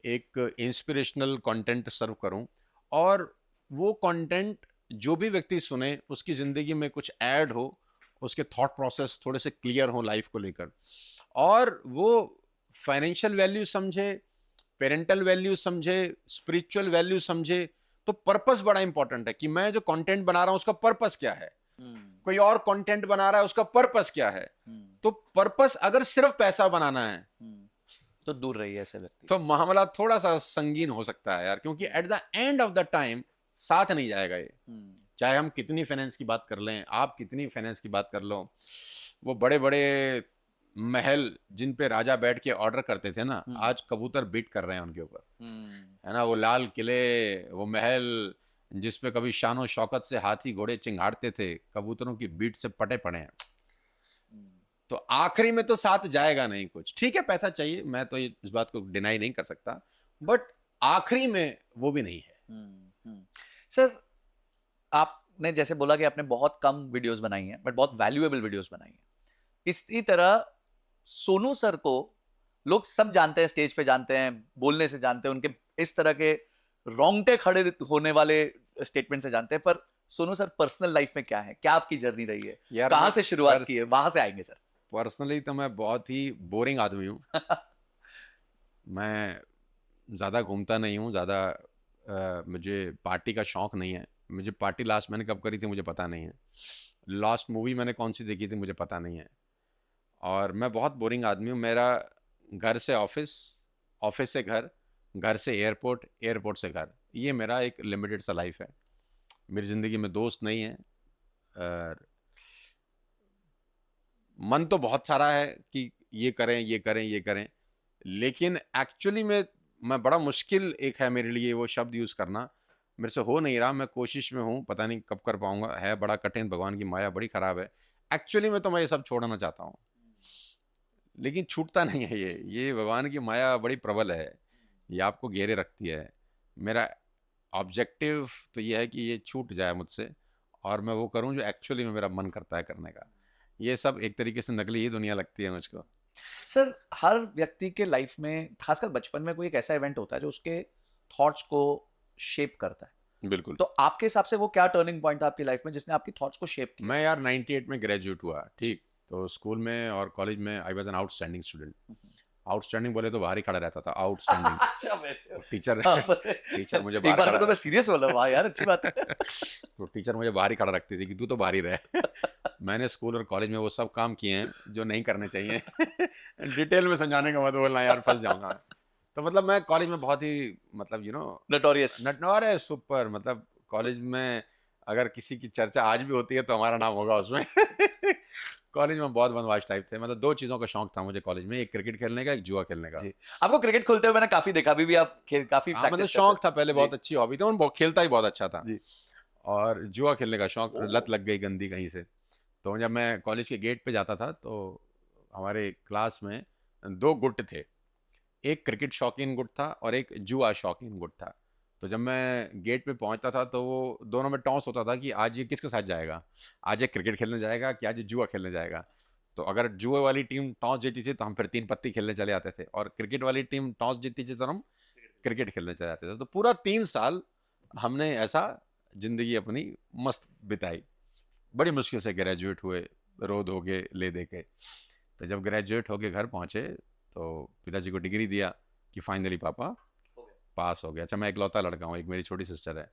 एक इंस्पिरेशनल कंटेंट सर्व करूं, और वो कंटेंट जो भी व्यक्ति सुने उसकी ज़िंदगी में कुछ ऐड हो, उसके थॉट प्रोसेस थोड़े से क्लियर हो लाइफ को लेकर, और वो फाइनेंशियल वैल्यू समझे, पेरेंटल वैल्यू समझे, स्पिरिचुअल वैल्यू समझे। तो पर्पस बड़ा इंपॉर्टेंट है कि मैं जो कंटेंट बना रहा हूं उसका पर्पस क्या है, कोई और कंटेंट बना रहा है उसका पर्पस क्या है। तो पर्पस अगर सिर्फ पैसा बनाना है तो दूर रहिए ऐसे व्यक्ति। तो मामला थोड़ा सा संगीन हो सकता है यार, क्योंकि at the end of the time साथ नहीं जाएगा ये। चाहे हम कितनी फाइनेंस की बात कर लें, आप कितनी फाइनेंस की बात कर लो, वो बड़े बड़े महल जिन पे राजा बैठ के ऑर्डर करते थे ना, आज कबूतर बीट कर रहे हैं उनके ऊपर, है ना। वो लाल किले, वो महल जिसपे कभी शानो शौकत से हाथी घोड़े चिंगाड़ते थे, कबूतरों की बीट से पटे पड़े हैं। तो आखिरी में तो साथ जाएगा नहीं कुछ। ठीक है, पैसा चाहिए, मैं तो इस बात को डिनाई नहीं कर सकता, बट आखिरी में वो भी नहीं है। सर, आपने जैसे बोला कि आपने बहुत कम वीडियोस बनाई हैं बट बहुत वैल्यूएबल वीडियोस बनाई हैं। इसी तरह सोनू सर को लोग सब जानते हैं, स्टेज पे जानते हैं, बोलने से जानते हैं, उनके इस तरह के रोंगटे खड़े होने वाले स्टेटमेंट से जानते हैं। पर सोनू सर पर्सनल लाइफ में क्या है, क्या आपकी जर्नी रही है, कहां से शुरुआत की है, वहां से आएंगे सर। पर्सनली तो मैं बहुत ही बोरिंग आदमी हूँ। मैं ज़्यादा घूमता नहीं हूँ, ज़्यादा मुझे पार्टी का शौक़ नहीं है। मुझे पार्टी लास्ट मैंने कब करी थी मुझे पता नहीं है, लास्ट मूवी मैंने कौन सी देखी थी मुझे पता नहीं है। और मैं बहुत बोरिंग आदमी हूँ। मेरा घर से ऑफिस, ऑफिस से घर, घर से एयरपोर्ट, एयरपोर्ट से घर, ये मेरा एक लिमिटेड सा लाइफ है। मेरी ज़िंदगी में दोस्त नहीं है। और मन तो बहुत सारा है कि ये करें ये करें ये करें, लेकिन एक्चुअली में मैं बड़ा मुश्किल एक है मेरे लिए वो शब्द यूज़ करना, मेरे से हो नहीं रहा। मैं कोशिश में हूँ, पता नहीं कब कर पाऊँगा, है बड़ा कठिन, भगवान की माया बड़ी ख़राब है। एक्चुअली में तो मैं ये सब छोड़ना चाहता हूँ, लेकिन छूटता नहीं है। ये भगवान की माया बड़ी प्रबल है, ये आपको घेरे रखती है। मेरा ऑब्जेक्टिव तो ये है कि ये छूट जाए मुझसे और मैं वो करूँ जो एक्चुअली में मेरा मन करता है करने का। ये सब एक तरीके से नकली ही दुनिया लगती है मुझको। सर, हर व्यक्ति के लाइफ में, खासकर बचपन में, कोई एक ऐसा इवेंट होता है जो उसके थॉट्स को शेप करता है। बिल्कुल। तो आपके हिसाब से वो क्या टर्निंग पॉइंट था आपकी लाइफ में जिसने आपकी थॉट्स को शेप किया? मैं यार 98 में ग्रेजुएट हुआ, ठीक। तो स्कूल में और कॉलेज में I was an outstanding student, outstanding बोले तो बाहर ही खड़ा रहता था, आउटस्टैंडिंग। अच्छा वैसे टीचर हाँ, टीचर मुझे एक बाहर बार में खड़ा तो मैं सीरियस बोला, वाह यार अच्छी बात है। तो टीचर मुझे बाहर ही खड़ा रखती थी कि तू तो बाहर ही रहे। मैंने स्कूल और कॉलेज में वो सब काम किए हैं जो नहीं करने चाहिए। डिटेल में समझाने का मत बोलना यार, फंस जाऊंगा। तो मतलब मैं कॉलेज में बहुत ही मतलब नोटोरियस। नटनौर है सुपर, मतलब कॉलेज में अगर किसी की चर्चा आज भी होती है तो हमारा नाम होगा उसमें। कॉलेज में बहुत बदमाश टाइप थे, मतलब दो चीज़ों का शौक था मुझे कॉलेज में, एक क्रिकेट खेलने का, एक जुआ खेलने का। जी, आपको क्रिकेट खेलते हुए मैंने काफी देखा, अभी भी आप काफी हाँ, मतलब प्रैक्टिस करते शौक था पहले, जी बहुत अच्छी हॉबी थी, और खेलता ही बहुत अच्छा था। जी। और जुआ खेलने का शौक, ओ, लत लग गई गंदी कहीं से। तो जब मैं कॉलेज के गेट पे जाता था तो हमारे क्लास में दो गुट थे, एक क्रिकेट शौकीन गुट था और एक जुआ शौकीन गुट था। तो जब मैं गेट पे पहुंचता था तो वो दोनों में टॉस होता था कि आज ये किसके साथ जाएगा, आज ये क्रिकेट खेलने जाएगा कि आज ये जुआ खेलने जाएगा। तो अगर जुए वाली टीम टॉस जीती थी तो हम फिर 3 पत्ती खेलने चले आते थे, और क्रिकेट वाली टीम टॉस जीती थी तो हम क्रिकेट खेलने चले जाते थे। तो पूरा 3 साल हमने ऐसा जिंदगी अपनी मस्त बिताई। बड़ी मुश्किल से ग्रेजुएट हुए, रो धो के ले दे के। तो जब ग्रेजुएट होके घर पहुंचे तो पिताजी को डिग्री दिया कि फाइनली पापा पास हो गया। अच्छा, मैं इकलौता लड़का हूँ, एक मेरी छोटी सिस्टर है।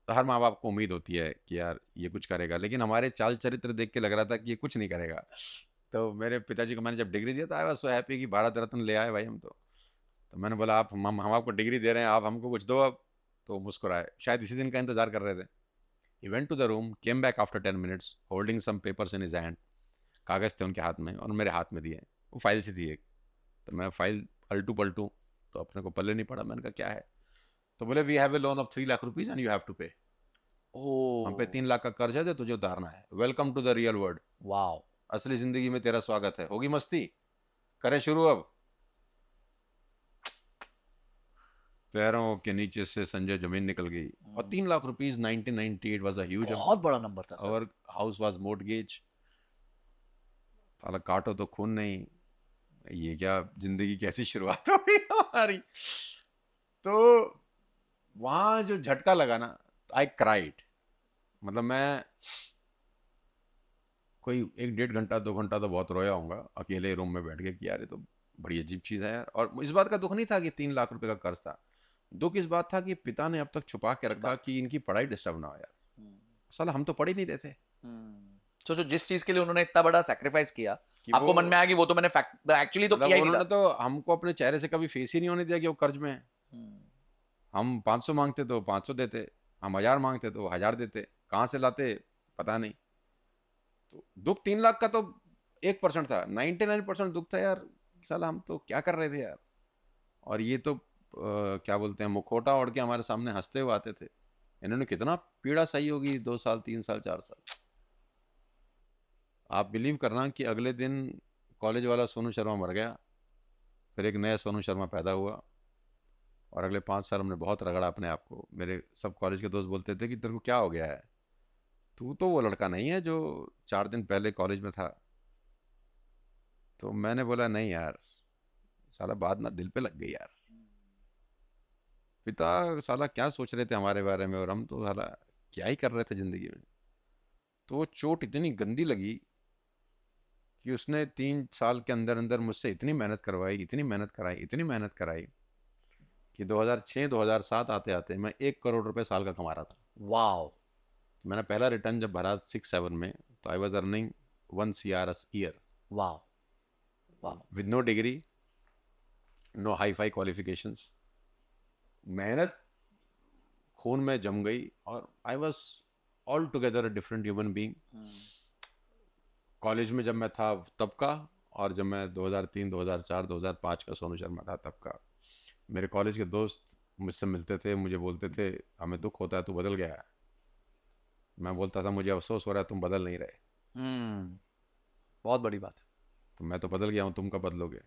तो हर माँ बाप को उम्मीद होती है कि यार ये कुछ करेगा, लेकिन हमारे चाल चरित्र देख के लग रहा था कि ये कुछ नहीं करेगा। तो मेरे पिताजी को मैंने जब डिग्री दिया तो आई वाज सो हैप्पी कि भारत रत्न ले आए भाई हम तो मैंने बोला आप हम आपको डिग्री दे रहे हैं, आप हमको कुछ दो अब। तो मुस्कुराए, शायद इसी दिन का इंतजार कर रहे थे। He went to the room, came back after 10 minutes, holding some papers in his hand. कागज़ थे उनके हाथ में और मेरे हाथ में दिए, वो फाइल सी थी एक। तो मैं फाइल अल्टू पलटू तो अपने को पल्ले नहीं पड़ा। मैंने कहा क्या है? तो बोले we have a loan of 3 lakh rupees and you have to pay. हम पे ओ, 3 लाख का कर्ज है जो तुझे उतारना है। Welcome to the real world, wow. असली जिंदगी में तेरा स्वागत है। होगी मस्ती, करें शुरू अब। पैरों के नीचे से संजय जमीन निकल गई। और 3 lakh rupees 1998 was a huge बहुत अमाउंट। बड़ा नंबर था sir. Our house was mortgage. साला काटो तो खून नहीं, ये क्या जिंदगी कैसी शुरुआत हो गई हमारी। तो वहां जो झटका लगा ना, आई क्राइड। मतलब मैं कोई 1 डेढ़ घंटा 2 घंटा तो बहुत रोया होऊंगा अकेले रूम में बैठ के कि यार ये तो बड़ी अजीब चीज़ है यार। और इस बात का दुख नहीं था कि 3 लाख रुपए का कर्ज था, दुख इस बात था कि पिता ने अब तक छुपा के रखा कि इनकी पढ़ाई डिस्टर्ब ना हो यार। साला हम तो पढ़ ही नहीं रहे थे सोचो जिस चीज के लिए उन्होंने इतना बड़ा सैक्रिफाइस किया, कि आपको वो, मन में आया कि वो तो मैंने एक्चुअली तो मतलब किया ही नहीं उन्होंने था। तो हमको अपने चेहरे से कभी फेस ही नहीं होने दिया कि वो कर्ज में है। हम 500 मांगते तो 500 देते, हम 1000 मांगते तो 1000 देते, कहाँ से लाते पता नहीं। तो दुख 3 लाख का तो 1% था, 99% दुख था यार, साला हम तो क्या कर रहे थे यार। और ये तो क्या बोलते हैं, मुखौटा ओढ़ के हमारे सामने हंसते हुए आते थे। इन्होंने कितना पीड़ा सही होगी 2 साल 3 साल 4 साल। आप बिलीव करना कि अगले दिन कॉलेज वाला सोनू शर्मा मर गया, फिर एक नया सोनू शर्मा पैदा हुआ। और अगले 5 साल हमने बहुत रगड़ा अपने आप को। मेरे सब कॉलेज के दोस्त बोलते थे कि तेरे को क्या हो गया है, तू तो वो लड़का नहीं है जो 4 दिन पहले कॉलेज में था। तो मैंने बोला नहीं यार, साला बात ना दिल पे लग गई यार। पिता साला क्या सोच रहे थे हमारे बारे में, और हम तो साला क्या ही कर रहे थे ज़िंदगी में। तो वो चोट इतनी गंदी लगी कि उसने 3 साल के अंदर अंदर मुझसे इतनी मेहनत करवाई, इतनी मेहनत कराई, इतनी मेहनत कराई कि 2006-2007 आते आते मैं 1 करोड़ रुपए साल का कमा रहा था। वाओ। तो मैंने पहला रिटर्न जब भरा 6-7 में, तो I was earning 1 CR year wow. Wow. With no degree, no hi fi qualifications. मेहनत खून में जम गई और I was all together a different human being. College में जब मैं था तब का, और जब मैं 2003 2004 2005 का सोनू शर्मा था तब का। मेरे कॉलेज के दोस्त मुझसे मिलते थे, मुझे बोलते थे हमें दुख होता है तू बदल गया है। मैं बोलता था मुझे अफसोस हो रहा है तुम बदल नहीं रहे। बहुत बड़ी बात है। तो मैं तो बदल गया हूँ, तुम कब बदलोगे।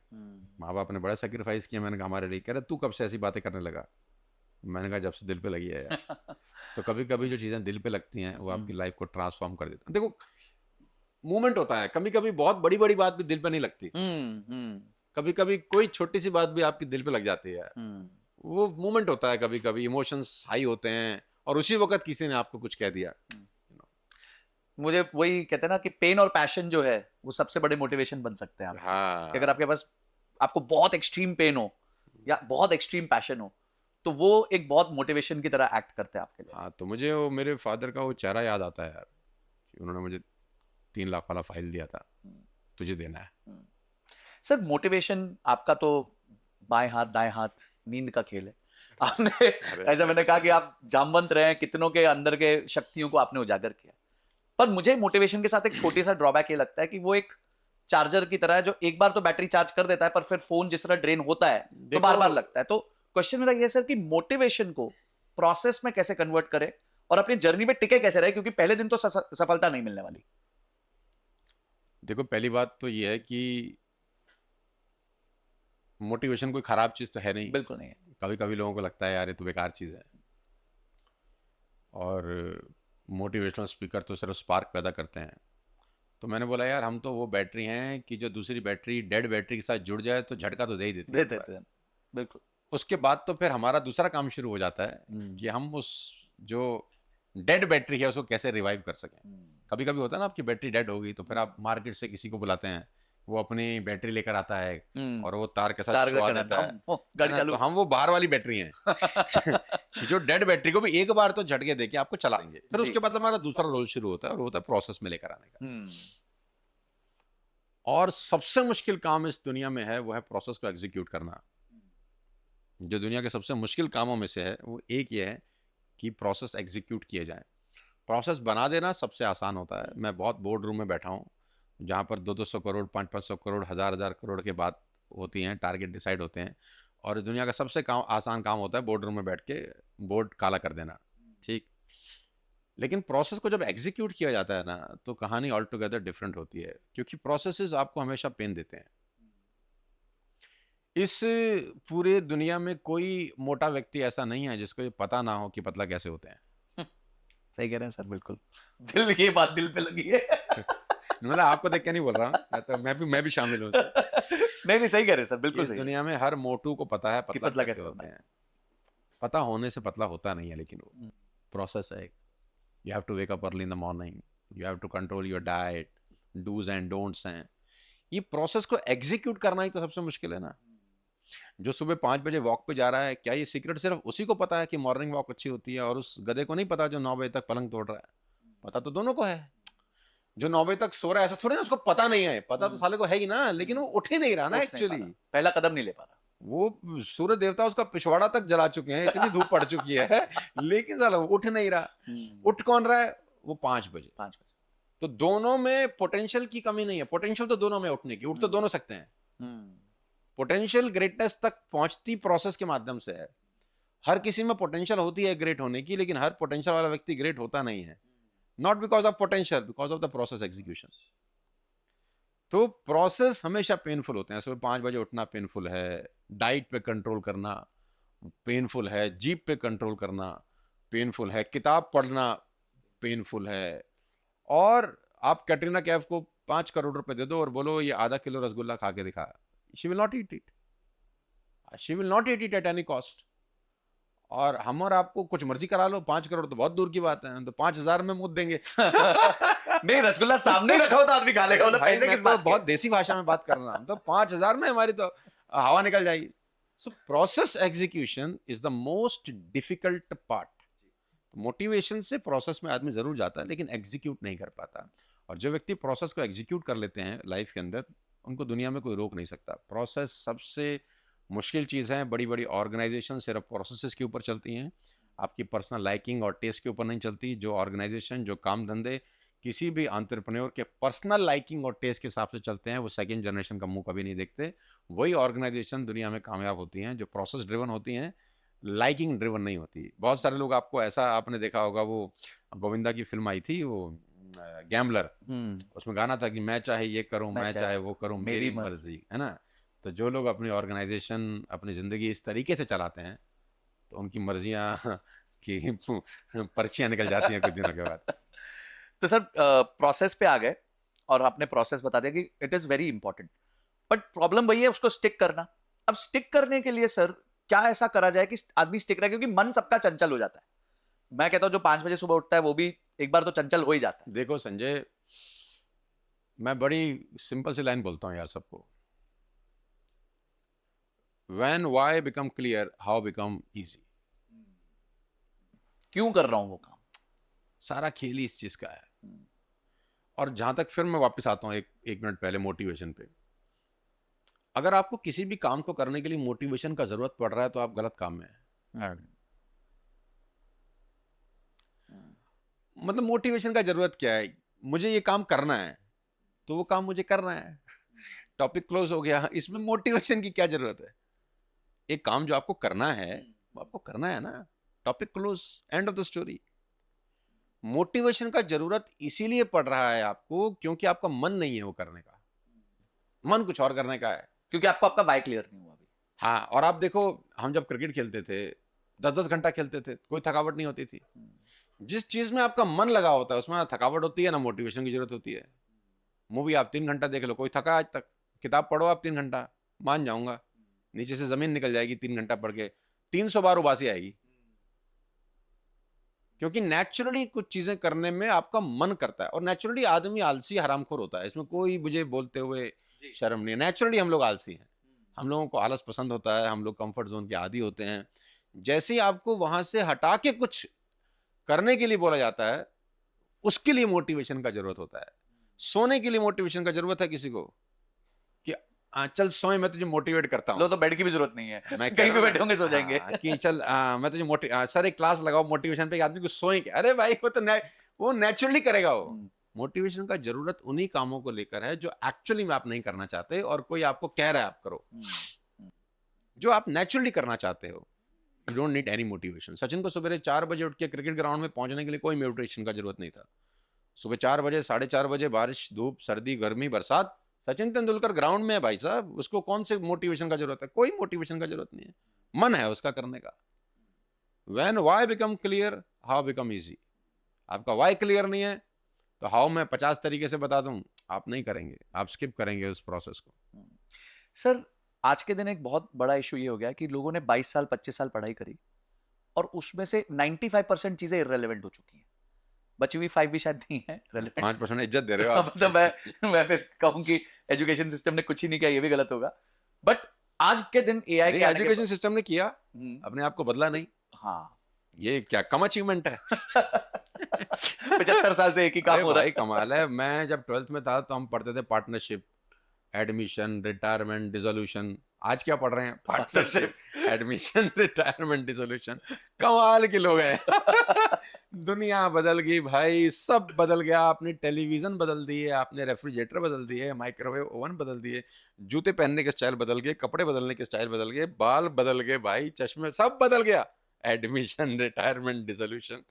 माँ बाप ने बड़ा सेक्रीफाइस किया। मैंने कहा हमारे लिए। कह रहे तू कब से ऐसी बातें करने लगा। मैंने कहा जब से दिल पे लगी है यार। तो कभी कभी जो चीज़ें दिल पे लगती हैं वो आपकी लाइफ को ट्रांसफॉर्म कर देती हैं। देखो मूवमेंट होता है, कभी कभी बहुत बड़ी बड़ी बात भी दिल पे नहीं लगती, कभी कभी कोई छोटी सी बात भी आपकी दिल पे लग जाती है। वो मूवमेंट होता है, कभी कभी इमोशंस हाई होते हैं और उसी वक्त किसी ने आपको कुछ कह दिया। मुझे वही कहते हैं ना कि पेन और पैशन जो है वो सबसे बड़े मोटिवेशन बन सकते हैं आपके। कि हाँ, अगर आपके पास आपको बहुत एक्सट्रीम पेन हो या बहुत एक्सट्रीम पैशन हो, तो वो एक बहुत मोटिवेशन की तरह एक्ट करते हैं आपके लिए। हाँ, तो मुझे वो मेरे फादर का वो चेहरा याद आता है यार, कि उन्होंने मुझे 3 लाख वाला फाइल दिया था, तुझे देना है। सर मोटिवेशन आपका तो बाएं हाथ दाएं हाथ नींद का खेल है। आपने ऐसा मैंने कहा कि आप जामवंत रहे हैं, कितनों के अंदर के शक्तियों को आपने उजागर किया। पर मुझे मोटिवेशन के साथ एक छोटी सा ड्रॉबैक ये लगता है कि वो एक चार्जर की तरह है जो एक बार तो बैटरी चार्ज कर देता है, पर फिर फोन जिस तरह ड्रेन होता है तो देखो, बार बार लगता है। तो क्वेश्चन मेरा ये है सर कि मोटिवेशन को प्रोसेस में कैसे कन्वर्ट करें और अपनी जर्नी पे टिके कैसे रहे, क्योंकि पहले दिन तो सफलता नहीं मिलने वाली। देखो पहली बात तो ये है कि मोटिवेशन कोई खराब चीज़ तो है नहीं। बिल्कुल नहीं है। कभी कभी लोगों को लगता है यार ये तो बेकार चीज़ है, और मोटिवेशनल स्पीकर तो सिर्फ स्पार्क पैदा करते हैं। तो मैंने बोला यार हम तो वो बैटरी हैं कि जो दूसरी बैटरी डेड बैटरी के साथ जुड़ जाए तो झटका तो दे ही देती दे है। देते हैं बिल्कुल। उसके बाद तो फिर हमारा दूसरा काम शुरू हो जाता है कि हम उस जो डेड बैटरी है उसको कैसे रिवाइव कर सकें। कभी कभी होता है ना आपकी बैटरी डेड हो गई, तो फिर आप मार्केट से किसी को बुलाते हैं, वो अपनी बैटरी लेकर आता है और वो तार के साथ तार छुआ रखना देता है गाड़ी ना? चालू। तो हम वो बाहर वाली बैटरी हैं कि जो डेड बैटरी को भी एक बार तो झटके देके आपको चला देंगे। फिर जी। उसके बाद हमारा दूसरा रोल शुरू होता है, और वो होता है प्रोसेस में लेकर आने का। और सबसे मुश्किल काम इस दुनिया में है वो है प्रोसेस को एग्जीक्यूट करना। जो दुनिया के सबसे मुश्किल कामों में से है वो एक ये है कि प्रोसेस एग्जीक्यूट किए जाएं। प्रोसेस बना देना सबसे आसान होता है। मैं बहुत बोर्ड रूम में बैठा हूँ जहाँ पर 200-200 करोड़, 500-500 करोड़, 1000-1000 करोड़ के बात होती हैं, टारगेट डिसाइड होते हैं, और दुनिया का सबसे आसान काम होता है बोर्ड रूम में बैठ के बोर्ड काला कर देना। ठीक, लेकिन प्रोसेस को जब एग्जीक्यूट किया जाता है ना तो कहानी ऑल टुगेदर डिफरेंट होती है, क्योंकि प्रोसेसेस आपको हमेशा पेन देते हैं। इस पूरे दुनिया में कोई मोटा व्यक्ति ऐसा नहीं है जिसको ये पता ना हो कि पतला कैसे होते हैं। सही कह रहे हैं सर, बिल्कुल। दिल, ये बात दिल पे लगी है। मतलब आपको देख के नहीं बोल रहा हूँ, तो मैं भी शामिल हूँ उसमें। नहीं सही कह रहे हैं सर, बिल्कुल इस सही। दुनिया में हर मोटू को पता है कि पतला कैसे होते हैं। पता होने से पतला होता नहीं है, लेकिन वो प्रोसेस है। You have to wake up early in the morning, you have to control your diet, dos and don'ts हैं। ये प्रोसेस को एग्जीक्यूट करना ही तो सबसे मुश्किल है ना। जो सुबह 5 बजे वॉक पे जा रहा है, क्या ये सीक्रेट सिर्फ उसी को पता है कि मॉर्निंग वॉक अच्छी होती है, और उस गधे को नहीं पता जो 9 बजे तक पलंग तोड़ रहा है? पता तो दोनों को है। जो 9 बजे तक सो रहा है, ऐसा थोड़ी ना उसको पता नहीं है, पता तो साले को है ही ना, लेकिन वो उठ ही नहीं रहा ना। एक्चुअली पहला कदम नहीं ले पा रहा। वो सूर्य देवता उसका पिछवाड़ा तक जला चुके हैं, इतनी धूप पड़ चुकी है, लेकिन साला वो उठ नहीं रहा। उठ कौन रहा है? वो 5 बजे। 5 बजे। तो दोनों में पोटेंशियल की कमी नहीं है, पोटेंशियल तो दोनों में उठने की, उठ तो दोनों सकते हैं। पोटेंशियल ग्रेटनेस तक पहुंचती प्रोसेस के माध्यम से है। हर किसी में पोटेंशियल होती है ग्रेट होने की, लेकिन हर पोटेंशियल वाला व्यक्ति ग्रेट होता नहीं है। Not because of potential, because of the process execution. तो प्रोसेस हमेशा पेनफुल होते हैं। सुबह 5 बजे उठना पेनफुल है, डाइट पे कंट्रोल करना पेनफुल है, जीप पे कंट्रोल करना पेनफुल है, किताब पढ़ना पेनफुल है। और आप कैटरीना कैफ को 5 करोड़ रुपए दे दो और बोलो ये आधा किलो रसगुल्ला खा के दिखा, she will not eat it. She will not eat it at any cost. और हम और आपको कुछ मर्जी करा लो, 5 करोड़ तो बहुत दूर की बात है, हम तो 5000 में मुद्द देंगे। नहीं, रसगुल्ला सामने रखा हो तो आदमी खा लेगा। मतलब पैसे किस बात बहुत देसी भाषा में बात कर रहा हूं, तो 5000 में हमारी तो हवा निकल जाएगी। So process execution is the most difficult part. Motivation से प्रोसेस में आदमी जरूर जाता है, लेकिन एग्जीक्यूट नहीं कर पाता। और जो व्यक्ति प्रोसेस को एग्जीक्यूट कर लेते हैं लाइफ के अंदर, उनको दुनिया में कोई रोक नहीं सकता। प्रोसेस सबसे मुश्किल चीज़ है। बड़ी बड़ी ऑर्गेनाइजेशन सिर्फ प्रोसेसेस के ऊपर चलती हैं, आपकी पर्सनल लाइकिंग और टेस्ट के ऊपर नहीं चलती। जो ऑर्गेनाइजेशन, जो काम धंधे किसी भी एंटरप्रेन्योर के पर्सनल लाइकिंग और टेस्ट के हिसाब से चलते हैं, वो सेकंड जनरेशन का मुंह कभी नहीं देखते। वही ऑर्गेनाइजेशन दुनिया में कामयाब होती हैं जो प्रोसेस ड्रिवन होती हैं, लाइकिंग ड्रिवन नहीं होती। बहुत सारे लोग, आपको ऐसा आपने देखा होगा, वो गोविंदा की फिल्म आई थी वो गैम्बलर, उसमें गाना था कि मैं चाहे ये करूं, मैं चाहे वो करूं, मेरी मर्जी, है ना। तो जो लोग अपनी ऑर्गेनाइजेशन, अपनी ज़िंदगी इस तरीके से चलाते हैं, तो उनकी मर्जियां की पर्चियां निकल जाती हैं कुछ दिनों के बाद। तो सर प्रोसेस पे आ गए और आपने प्रोसेस बता दिया कि it is very important, but problem वही है उसको स्टिक करना। अब स्टिक करने के लिए सर क्या ऐसा करा जाए कि आदमी स्टिक रहे, क्योंकि मन सबका चंचल हो जाता है। मैं कहता हूं जो 5 बजे सुबह उठता है वो भी एक बार तो चंचल हो ही जाता है। देखो संजय, मैं बड़ी सिंपल सी लाइन बोलता हूँ यार सबको, when why become clear, how become easy. क्यों कर रहा हूं वो काम? सारा खेल ही इस चीज का है। और जहां तक फिर मैं वापस आता हूँ एक मिनट पहले मोटिवेशन पे, अगर आपको किसी भी काम को करने के लिए मोटिवेशन का जरूरत पड़ रहा है तो आप गलत काम में हैं। मतलब मोटिवेशन का जरूरत क्या है? मुझे ये काम करना है तो वो काम मुझे करना है, टॉपिक क्लोज हो गया। इसमें मोटिवेशन की क्या जरूरत है? एक काम जो आपको करना है वो आपको करना है ना, topic close, end of the story. Motivation का जरूरत इसीलिए पड़ रहा है आपको क्योंकि आपका मन नहीं है वो करने का, मन कुछ और करने का है। क्योंकि आपको आपका वाई क्लियर नहीं हुआ अभी। हाँ, और आप देखो, हम जब क्रिकेट खेलते थे 10-10 घंटा खेलते थे, कोई थकावट नहीं होती थी। जिस चीज में आपका मन लगा होता है उसमें ना थकावट होती है ना मोटिवेशन की जरूरत होती है। मूवी आप 3 घंटा देख लो, कोई थका आज तक? किताब पढ़ो आप 3 घंटा, मान जाऊंगा नीचे से जमीन निकल जाएगी 3 घंटा पढ़ के, 300 बार उबासी आएगी। क्योंकि नेचुरली कुछ चीजें करने में आपका मन करता है, और नेचुरली आदमी आलसी हरामखोर होता है, इसमें कोई मुझे बोलते हुए शर्म नहीं है। नेचुरली हम लोग आलसी हैं, हम लोगों को आलस पसंद होता है, हम लोग कंफर्ट जोन के आदी होते हैं। जैसे ही आपको वहां से हटा के कुछ करने के लिए बोला जाता है, उसके लिए मोटिवेशन का जरूरत होता है। सोने के लिए मोटिवेशन का जरूरत है किसी को कि चल सोए, मैं तुझे मोटिवेट करता हूँ। लो तो बेड की भी जरूरत नहीं है, मैं कहीं भी बैठे होंगे सो जाएंगे। कि चल मैं तुझे सर एक क्लास लगाओ मोटिवेशन पे, आदमी को सोए क्या? अरे भाई वो तो वो नेचुरली करेगा वो। मोटिवेशन का जरूरत उन्हीं कामों को लेकर है जो एक्चुअली में आप नहीं करना चाहते और कोई आपको कह रहा है आप करो। जो आप नेचुरली करना चाहते हो, you don't need any motivation. Sachin को सुबह 4 बजे उठ के क्रिकेट ग्राउंड में पहुंचने के लिए कोई मोटिवेशन का जरूरत नहीं था। सुबह 4 बजे, 4:30 बजे, बारिश, धूप, सर्दी, गर्मी, बरसात, सचिन तेंदुलकर ग्राउंड में है भाई साहब। उसको कौन से मोटिवेशन का जरूरत है? कोई मोटिवेशन का जरूरत नहीं है, मन है उसका करने का। When why become clear, how become easy. आपका व्हाई क्लियर नहीं है तो हाउ मैं 50 तरीके से बता दूं, आप नहीं करेंगे, आप स्किप करेंगे उस प्रोसेस को। सर आज के दिन एक बहुत बड़ा इशू ये हो गया कि लोगों ने 22 साल 25 साल पढ़ाई करी और उसमें से 95% चीजें इररेलेवेंट हो चुकी हैं, बची हुई 5 भी शायद नहीं है रेलेवेंट। 5% इज्जत दे रहे हो आप। मतलब मैं फिर कहूं कि एजुकेशन सिस्टम ने कुछ ही नहीं किया, ये भी गलत होगा। बट आज के दिन एआई के एजुकेशन सिस्टम ने किया, अपने आप को बदला नहीं। हाँ, ये क्या कम अचीवमेंट है? 75 साल से एक ही काम हो रहा है। कमाल है। मैं जब 12th में था तो हम पढ़ते थे पार्टनरशिप, एडमिशन, रिटायरमेंट, डिसोल्यूशन। आज क्या पढ़ रहे हैं? Partnership, admission, retirement, dissolution. कमाल के लोग हैं। दुनिया बदल गई भाई, सब बदल गया। आपने टेलीविजन बदल दिए, आपने रेफ्रिजरेटर बदल दिए, माइक्रोवेव ओवन बदल दिए, जूते पहनने के स्टाइल बदल गए, कपड़े बदलने के स्टाइल बदल गए, बाल बदल गए भाई, चश्मे, सब बदल गया। एडमिशन, रिटायरमेंट, डिसोल्यूशन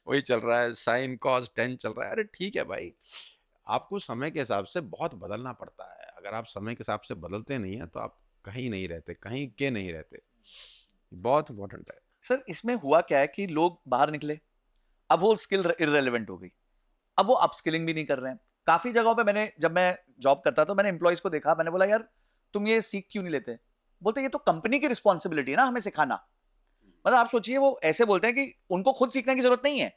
वही चल रहा है, साइन कॉस टेन चल रहा है। अरे ठीक है भाई, आपको समय के हिसाब से बहुत बदलना पड़ता है। अगर आप समय के हिसाब से बदलते नहीं है तो आप कहीं नहीं रहते, कहीं के नहीं रहते। बहुत इंपॉर्टेंट है। सर इसमें हुआ क्या है कि लोग बाहर निकले, अब वो स्किल इररेलेवेंट हो गई, अब वो अपस्किलिंग भी नहीं कर रहे हैं। काफी जगहों पे मैंने, जब मैं जॉब करता तो मैंने एम्प्लॉइज को देखा, मैंने बोला यार तुम ये सीख क्यों नहीं लेते? बोलते ये तो कंपनी की रिस्पॉन्सिबिलिटी है ना हमें सिखाना। मतलब आप सोचिए, वो ऐसे बोलते हैं कि उनको खुद सीखने की जरूरत नहीं है,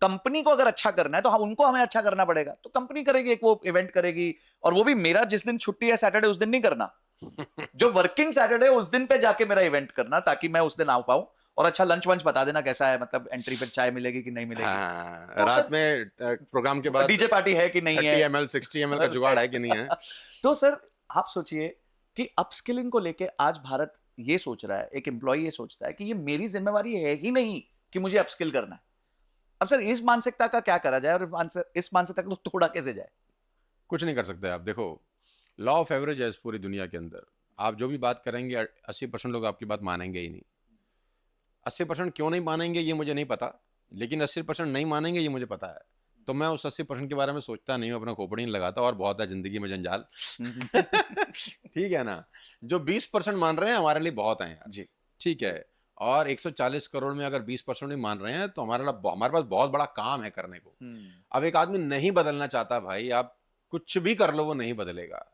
कंपनी को अगर अच्छा करना है तो उनको हमें अच्छा करना पड़ेगा। तो कंपनी करेगी, एक वो इवेंट करेगी, और वो भी मेरा जिस दिन छुट्टी है सैटरडे उस दिन नहीं करना, जो वर्किंग सैटरडे उस दिन पे जाके मेरा इवेंट करना, ताकि मैं उस दिन आ पाऊं। और अच्छा लंच वंच बता देना कैसा है, मतलब एंट्री पे चाय मिलेगी कि नहीं मिलेगी, हाँ, तो रात में प्रोग्राम के बाद डीजे पार्टी है कि नहीं 30 है, ml 60 ml का जुगाड़ है कि नहीं है। तो सर आप सोचिए कि अपस्किलिंग को लेके आज भारत ये सोच रहा है, एक एम्प्लॉय ये सोचता है कि ये मेरी जिम्मेवारी है ही नहीं कि मुझे अपस्किल करना है। अब सर इस मानसिकता का क्या करा जाए, और इस मानसिकता को तोड़ा कैसे जाए? कुछ नहीं कर सकते आप। देखो, लॉ ऑफ एवरेज है इस पूरी दुनिया के अंदर। आप जो भी बात करेंगे 80% लोग आपकी बात मानेंगे ही नहीं। 80% क्यों नहीं मानेंगे ये मुझे नहीं पता, लेकिन 80% नहीं मानेंगे ये मुझे पता है। तो मैं उस 80% के बारे में सोचता नहीं हूँ, अपना खोपड़ी नहीं लगाता, और बहुत है जिंदगी में जंजाल। ठीक है ना? जो 20% मान रहे हैं हमारे लिए बहुत है यार जी, ठीक है। और 140 करोड़ में अगर 20% भी मान रहे हैं तो हमारे पास बहुत बड़ा काम है करने को। अब एक आदमी नहीं बदलना चाहता भाई, आप कुछ भी कर लो वो नहीं बदलेगा।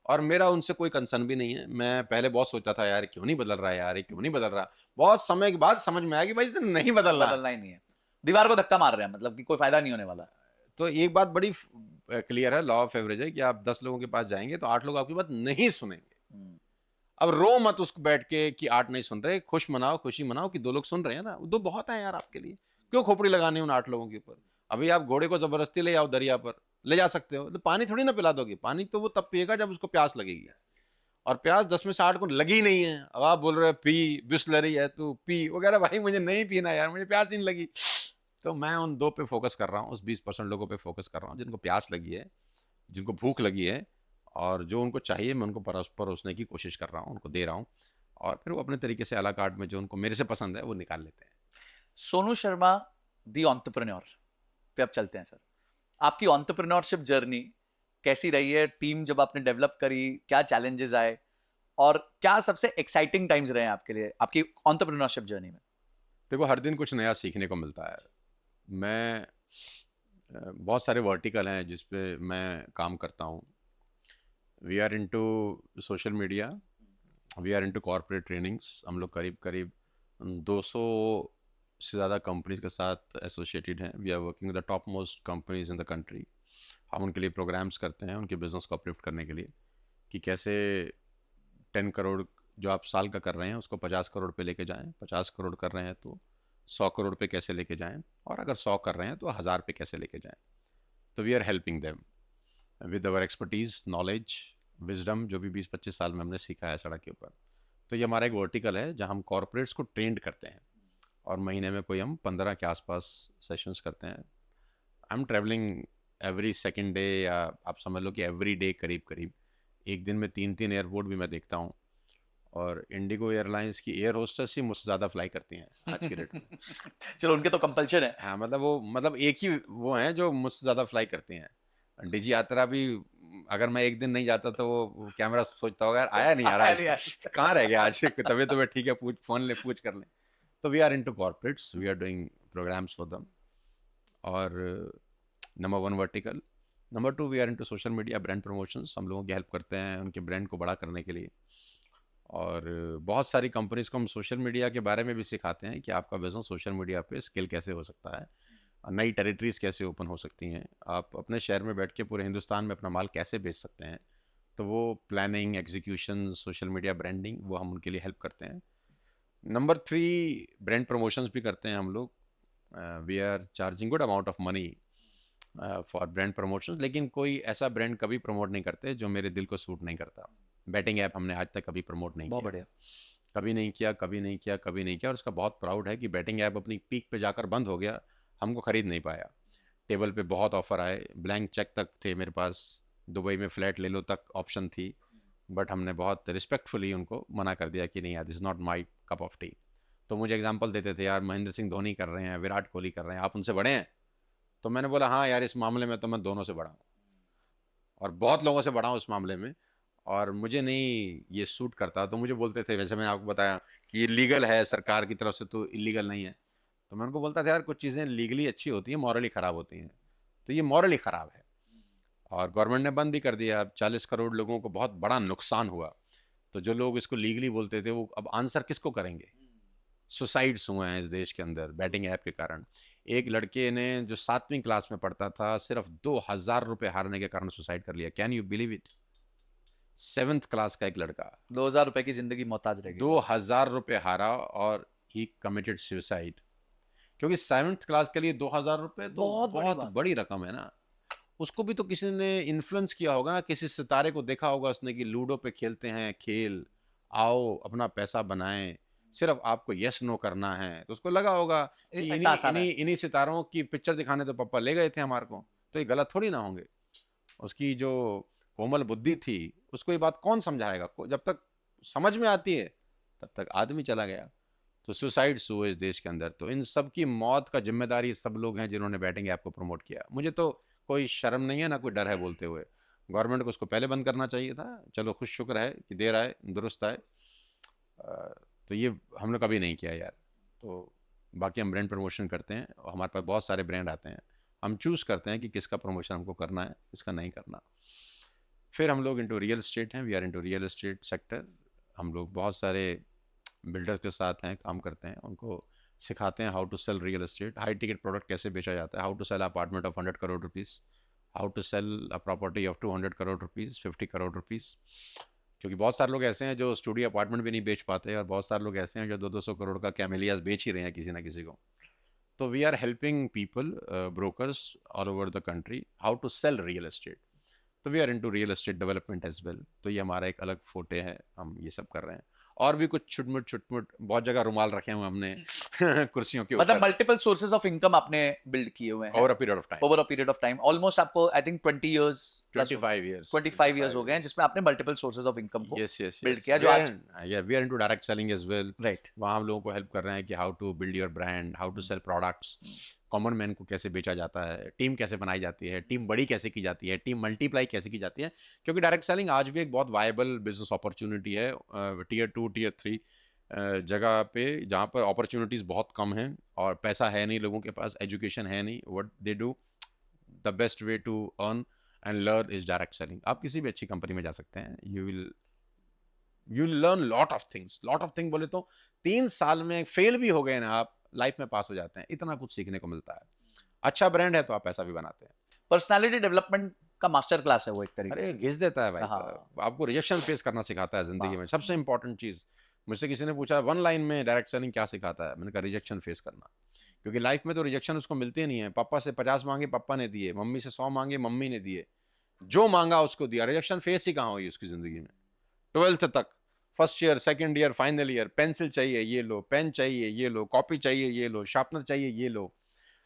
और मेरा उनसे कोई कंसर्न भी नहीं है। मैं पहले बहुत सोचता था यार क्यों नहीं बदल रहा है, यार क्यों नहीं बदल रहा। बहुत समय के बाद समझ में आया कि भाई इसने नहीं बदलना ही नहीं है, दीवार को धक्का मार रहे हैं, मतलब कि कोई फायदा नहीं होने वाला। तो एक बात बड़ी क्लियर है, लॉ ऑफ एवरेज है कि आप 10 लोगों के पास जाएंगे तो 8 लोग आपकी बात नहीं सुनेंगे। अब रो मत उसको बैठ के कि 8 नहीं सुन रहे, खुश मनाओ, खुशी मनाओ कि 2 लोग सुन रहे हैं ना, 2 बहुत हैं यार आपके लिए। क्यों खोपड़ी लगानी उन 8 लोगों के ऊपर? अभी आप घोड़े को ज़बरदस्ती ले आओ दरिया पर, ले जा सकते हो, तो पानी थोड़ी ना पिला दोगे, पानी तो वो तब पिएगा जब उसको प्यास लगेगी। और प्यास 10 में से 8 को लगी नहीं है, अब आप बोल रहे हो पी, बिसलरी है तू पी वगैरह, भाई मुझे नहीं पीना यार, मुझे प्यास ही नहीं लगी। तो मैं उन 2 पे फोकस कर रहा हूँ, उस 20% लोगों पे फोकस कर रहा हूँ जिनको प्यास लगी है, जिनको भूख लगी है, और जो उनको चाहिए मैं उनको परोसने की कोशिश कर रहा हूँ, उनको दे रहा हूँ, और फिर वो अपने तरीके से अला कार्ट में जो उनको मेरे से पसंद है वो निकाल लेते हैं। सोनू शर्मा दी एंटरप्रेन्योर पे अब चलते हैं सर। आपकी एंटरप्रेन्योरशिप जर्नी कैसी रही है? टीम जब आपने डेवलप करी, क्या चैलेंजेस आए और क्या सबसे एक्साइटिंग टाइम्स रहे हैं आपके लिए आपकी एंटरप्रेन्योरशिप जर्नी में? देखो, हर दिन कुछ नया सीखने को मिलता है। मैं बहुत सारे वर्टिकल हैं जिस पे मैं काम करता हूँ। We are into social media, we are into corporate trainings. हम लोग करीब करीब 200 से ज़्यादा कंपनीज के साथ एसोसिएटेड हैं। We are working with the top most companies in the country. हम उनके लिए प्रोग्राम्स करते हैं, उनके बिजनेस को अपलिफ्ट करने के लिए, कि कैसे 10 करोड़ जो आप साल का कर रहे हैं उसको 50 करोड़ पे लेके जाएं, 50 करोड़ कर रहे हैं तो 100 करोड़ पे कैसे लेके जाएं, और अगर 100 कर रहे हैं तो 1000 पे कैसे लेके जाएं। तो we are helping them with our expertise, knowledge, wisdom, जो भी 20-25 साल में हमने सीखा है सड़क के ऊपर। तो ये हमारा एक वर्टिकल है जहाँ हम कॉरपोरेट्स को ट्रेंड करते हैं, और महीने में कोई हम 15 के आसपास सेशंस करते हैं। I am travelling every second day, या आप समझ लो कि एवरी डे करीब करीब एक दिन में 3-3 एयरपोर्ट भी मैं देखता हूँ। और इंडिगो एयरलाइंस की एयर होस्टेस ही मुझसे ज़्यादा फ्लाई करती हैं आज की डेट में। चलो, उनके तो कंपल्शन है। हाँ, मतलब वो, मतलब एक ही वो हैं जो मुझसे ज़्यादा फ्लाई करती हैं। डिजी यात्रा भी अगर मैं एक दिन नहीं जाता तो वो कैमरा सोचता होगा यार आया नहीं यार आज, कहाँ रह गया आज, तबीयत तो ठीक है, पूछ फ़ोन ले, पूछ कर लें। तो we are into corporates, we are doing programs for them. और number 1 vertical. Number 2, we are into social media brand promotions. हम लोगों की हेल्प करते हैं उनके ब्रांड को बड़ा करने के लिए। और बहुत सारी कंपनीज को हम सोशल मीडिया के बारे में भी सिखाते हैं कि आपका बिजनेस सोशल मीडिया पे स्केल कैसे हो सकता है, नई टेरिटरीज कैसे ओपन हो सकती हैं, आप अपने शहर में बैठ के पूरे हिंदुस्तान में अपना माल कैसे बेच सकते हैं। तो वो planning, execution, social media branding, वो हम उनके लिए हेल्प करते हैं। नंबर 3, ब्रांड प्रमोशंस भी करते हैं हम लोग। We are charging good amount of money for brand promotions, लेकिन कोई ऐसा ब्रांड कभी प्रमोट नहीं करते जो मेरे दिल को सूट नहीं करता। बैटिंग ऐप हमने आज तक कभी प्रमोट नहीं बहुत किया, बढ़िया। कभी नहीं किया, कभी नहीं किया, कभी नहीं किया। और उसका बहुत प्राउड है कि बैटिंग ऐप अपनी पीक पे जाकर बंद हो गया, हमको खरीद नहीं पाया। टेबल पे बहुत ऑफर आए, ब्लैंक चेक तक थे मेरे पास, दुबई में फ्लैट ले लो तक ऑप्शन थी, बट हमने बहुत रिस्पेक्टफुली उनको मना कर दिया कि नहीं यार, this is not my cup of T. तो मुझे एग्जांपल देते थे, यार महेंद्र सिंह धोनी कर रहे हैं, विराट कोहली कर रहे हैं, आप उनसे बड़े हैं? तो मैंने बोला हाँ यार, इस मामले में तो मैं दोनों से बड़ा हूँ, और बहुत लोगों से बड़ा हूँ इस मामले में, और मुझे नहीं ये सूट करता। तो मुझे बोलते थे, वैसे मैंने आपको बताया कि ये लीगल है सरकार की तरफ से, तो इलीगल नहीं है। तो मैं उनको बोलता था यार, कुछ चीज़ें लीगली अच्छी होती हैं, मॉरली ख़राब होती हैं, तो ये मॉरली ख़राब है, और गवर्नमेंट ने बंद भी कर दिया। अब 40 करोड़ लोगों को बहुत बड़ा नुकसान हुआ। तो जो लोग इसको लीगली बोलते थे वो अब आंसर किसको करेंगे? सुसाइड्स हुए हैं इस देश के अंदर बैटिंग ऐप के कारण। एक लड़के ने जो 7वीं क्लास में पढ़ता था, सिर्फ 2000 रुपये हारने के कारण सुसाइड कर लिया। Can you believe it? 7th class का एक लड़का 2,000 रुपए की जिंदगी मोहताज रहेगी। 2000 रुपये हारा और ही कमिटेड सुसाइड। क्योंकि 7th क्लास के लिए 2000 रुपये तो बहुत बड़ी रकम है ना। उसको भी तो किसी ने इन्फ्लुएंस किया होगा ना, किसी सितारे को देखा होगा उसने कि लूडो पे खेलते हैं खेल, आओ अपना पैसा बनाएं, सिर्फ आपको यस नो करना है। तो उसको लगा होगा कि इतना आसान है। इन्हीं सितारों की पिक्चर दिखाने तो पापा ले गए थे हमारे को, तो ये गलत थोड़ी ना होंगे। उसकी जो कोमल बुद्धि थी उसको ये बात कौन समझाएगा? जब तक समझ में आती है तब तक आदमी चला गया। तो सुसाइड्स हुए इस देश के अंदर, तो इन सब की मौत का जिम्मेदारी सब लोग हैं जिन्होंने बैटिंग ऐप को प्रमोट किया। मुझे तो कोई शर्म नहीं है ना कोई डर है बोलते हुए। गवर्नमेंट को उसको पहले बंद करना चाहिए था। चलो खुश शुक्र है कि देर आए दुरुस्त आए। तो ये हमने कभी नहीं किया यार। तो बाकी हम ब्रांड प्रमोशन करते हैं, और हमारे पास बहुत सारे ब्रांड आते हैं, हम चूज़ करते हैं कि किसका प्रमोशन हमको करना है, किसका नहीं करना। फिर हम लोग इंटू रियल एस्टेट हैं, we are into real estate sector. हम लोग बहुत सारे बिल्डर्स के साथ हैं, काम करते हैं, उनको सिखाते हैं how to sell real estate, high ticket product कैसे बेचा जाता है, how to sell apartment of 100 crore rupees, how to sell a property of 200 crore rupees, 50 crore rupees, क्योंकि बहुत सारे लोग ऐसे हैं जो स्टूडियो अपार्टमेंट भी नहीं बेच पाते, और बहुत सारे लोग ऐसे हैं जो 200 करोड़ का कैमेलियास बेच ही रहे हैं किसी ना किसी को. तो we are helping people, brokers all over the country, how to sell real estate. तो we are into real estate development as well. तो ये हमारा एक अलग फोटे है, हम ये सब कर रहे हैं. और भी कुछ छुटमुट बहुत जगह रुमाल रखे हुए हमने कुर्सियों के मतलब ऊपर, मल्टीपल सोर्सेज ऑफ इनकम आपने बिल्ड किए हुए हैं over a period of time. Over a period of time. Almost आपको I think 20 years 25 years. 25 years हो गए हैं जिसमें आपने मल्टीपल सोर्सेज ऑफ इनकम को Yes. बिल्ड किया, जो आज We are into direct selling as well. Right. वहाँ हम लोगों को हेल्प कर रहे हैं कि how to build your brand, how to sell products, common man को कैसे बेचा जाता है, टीम कैसे बनाई जाती है, टीम बड़ी कैसे की जाती है, टीम मल्टीप्लाई कैसे की जाती है. क्योंकि डायरेक्ट सेलिंग आज भी एक बहुत वायबल बिजनेस अपॉर्चुनिटी है टीयर 2 टीयर 3 जगह पे, जहाँ पर अपॉर्चुनिटीज़ बहुत कम हैं और पैसा है नहीं लोगों के पास, एजुकेशन है नहीं. What they do, the best way to earn and learn is direct selling. आप किसी भी अच्छी कंपनी में जा सकते हैं, you will learn lot of things. बोले तो 3 साल में फेल भी हो गए ना आप, लाइफ में पास हो जाते हैं. इतना कुछ सीखने को मिलता है. अच्छा ब्रांड है तो आप पैसा भी बनाते हैं. पर्सनालिटी डेवलपमेंट का मास्टर क्लास है वो एक तरीके अरे से. घिस देता है भाई हाँ. साहब, आपको रिजेक्शन फेस करना सिखाता है जिंदगी हाँ. में. सबसे इंपॉर्टेंट चीज़, मुझसे किसी ने पूछा 1 लाइन में डायरेक्ट सेलिंग क्या सिखाता है, मैंने कहा रिजेक्शन फेस करना. क्योंकि लाइफ में तो रिजेक्शन उसको मिलते नहीं है. पापा से 50 मांगे पापा ने दिए, मम्मी से 100 मांगे मम्मी ने दिए, जो मांगा उसको दिया. रिजेक्शन फेस ही कहाँ हुई उसकी जिंदगी में. 12th तक, first year, second year, final year, pencil चाहिए ये लो, पेन चाहिए ये लो, कॉपी चाहिए ये लो, शार्पनर चाहिए ये लो,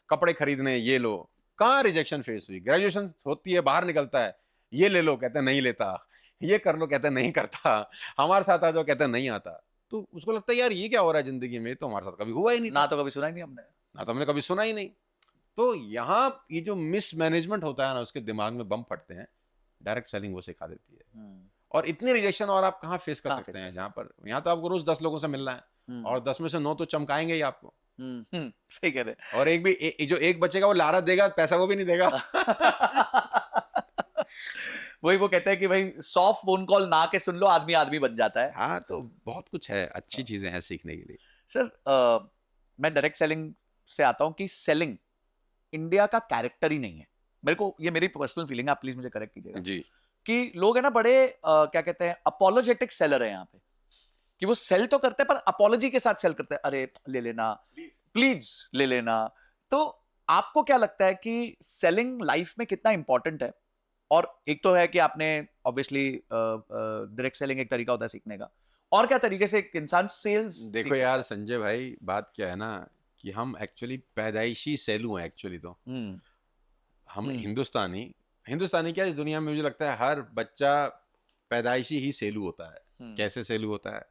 कपड़े खरीदने ये लो. कहाँ रिजेक्शन फेस हुई. ग्रेजुएशन होती है, बाहर निकलता है, ये ले लो कहते हैं नहीं लेता, ये कर लो कहते हैं नहीं करता, हमारे साथ आ जाओ कहते हैं नहीं आता. तो उसको लगता है यार ये क्या हो रहा है जिंदगी में, तो हमारे साथ कभी हुआ ही नहीं ना, था, तो कभी सुना ही नहीं हमने. ना तो हमने कभी सुना ही नहीं. तो यहाँ ये जो मिसमैनेजमेंट होता है ना, उसके दिमाग में बम फटते हैं. डायरेक्ट सेलिंग वो सिखा देती है. और इतनी रिजेक्शन और आप कहाँ फेस कर कहाँ सकते face हैं कर जहाँ पर, यहाँ तो आपको रोज 10 लोगों से मिलना है और 10 में से 9 तो चमकाएंगे ही आपको. सही कह रहे और एक भी जो एक बचेगा वो लारा देगा, पैसा वो भी नहीं देगा. वही वो कहते हैं कि भाई 100 फोन कॉल ना के सुन लो, आदमी आदमी बन जाता है. हाँ, तो बहुत कुछ है, अच्छी चीजें हैं सीखने के लिए. सर मैं डायरेक्ट सेलिंग से आता हूँ कि सेलिंग इंडिया का कैरेक्टर ही नहीं है. मेरे को ये मेरी पर्सनल फीलिंग है, आप प्लीज मुझे करेक्ट कीजिएगा, जी. कि लोग है ना बड़े क्या कहते हैं, अपोलोजेटिक सेलर है यहाँ पे, कि वो सेल तो करते हैं पर अपोलॉजी के साथ सेल करते हैं. अरे ले लेना प्लीज ले लेना. तो आपको क्या लगता है कि सेलिंग लाइफ में कितना इंपॉर्टेंट है? और एक तो है कि आपने ऑब्वियसली डायरेक्ट सेलिंग एक तरीका होता है सीखने का, और क्या तरीके से एक इंसान सेल्स देखो यार संजय भाई, बात क्या है ना कि हम एक्चुअली पैदाइशी सेलू हैं. एक्चुअली तो हम हिंदुस्तानी क्या, इस दुनिया में मुझे लगता है हर बच्चा पैदाइशी ही सेलू होता है. कैसे सेलू होता है,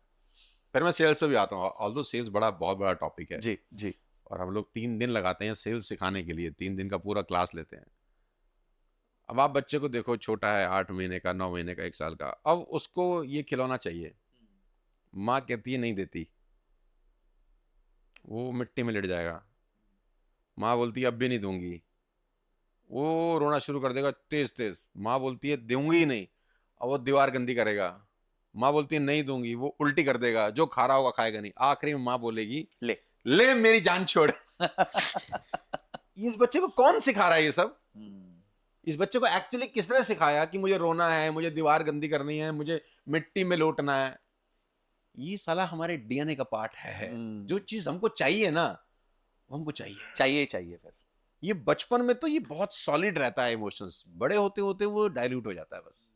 फिर मैं सेल्स पे भी आता हूँ. ऑल्दो सेल्स बहुत बड़ा टॉपिक है जी जी. और हम लोग 3 दिन लगाते हैं सेल्स सिखाने के लिए, 3 दिन का पूरा क्लास लेते हैं. अब आप बच्चे को देखो, छोटा है, 8 महीने का, 9 महीने का, 1 साल का. अब उसको ये खिलौना चाहिए, माँ कहती है नहीं देती, वो मिट्टी में लेट जाएगा. माँ बोलती है अब भी नहीं दूंगी, वो रोना शुरू कर देगा तेज. माँ बोलती है दूंगी ही नहीं, और वो दीवार गंदी करेगा. माँ बोलती है नहीं दूंगी, वो उल्टी कर देगा, जो खा रहा होगा खाएगा नहीं. आखिरी में माँ बोलेगी ले मेरी जान छोड़. इस बच्चे को कौन सिखा रहा है ये सब? इस बच्चे को एक्चुअली किसने सिखाया कि मुझे रोना है, मुझे दीवार गंदी करनी है, मुझे मिट्टी में लौटना है? ये साला हमारे डीएनए का पार्ट है. जो चीज हमको चाहिए ना, वो हमको चाहिए. फिर ये बचपन में तो ये बहुत सॉलिड रहता है इमोशंस, बड़े होते होते वो डाइल्यूट हो जाता है. बस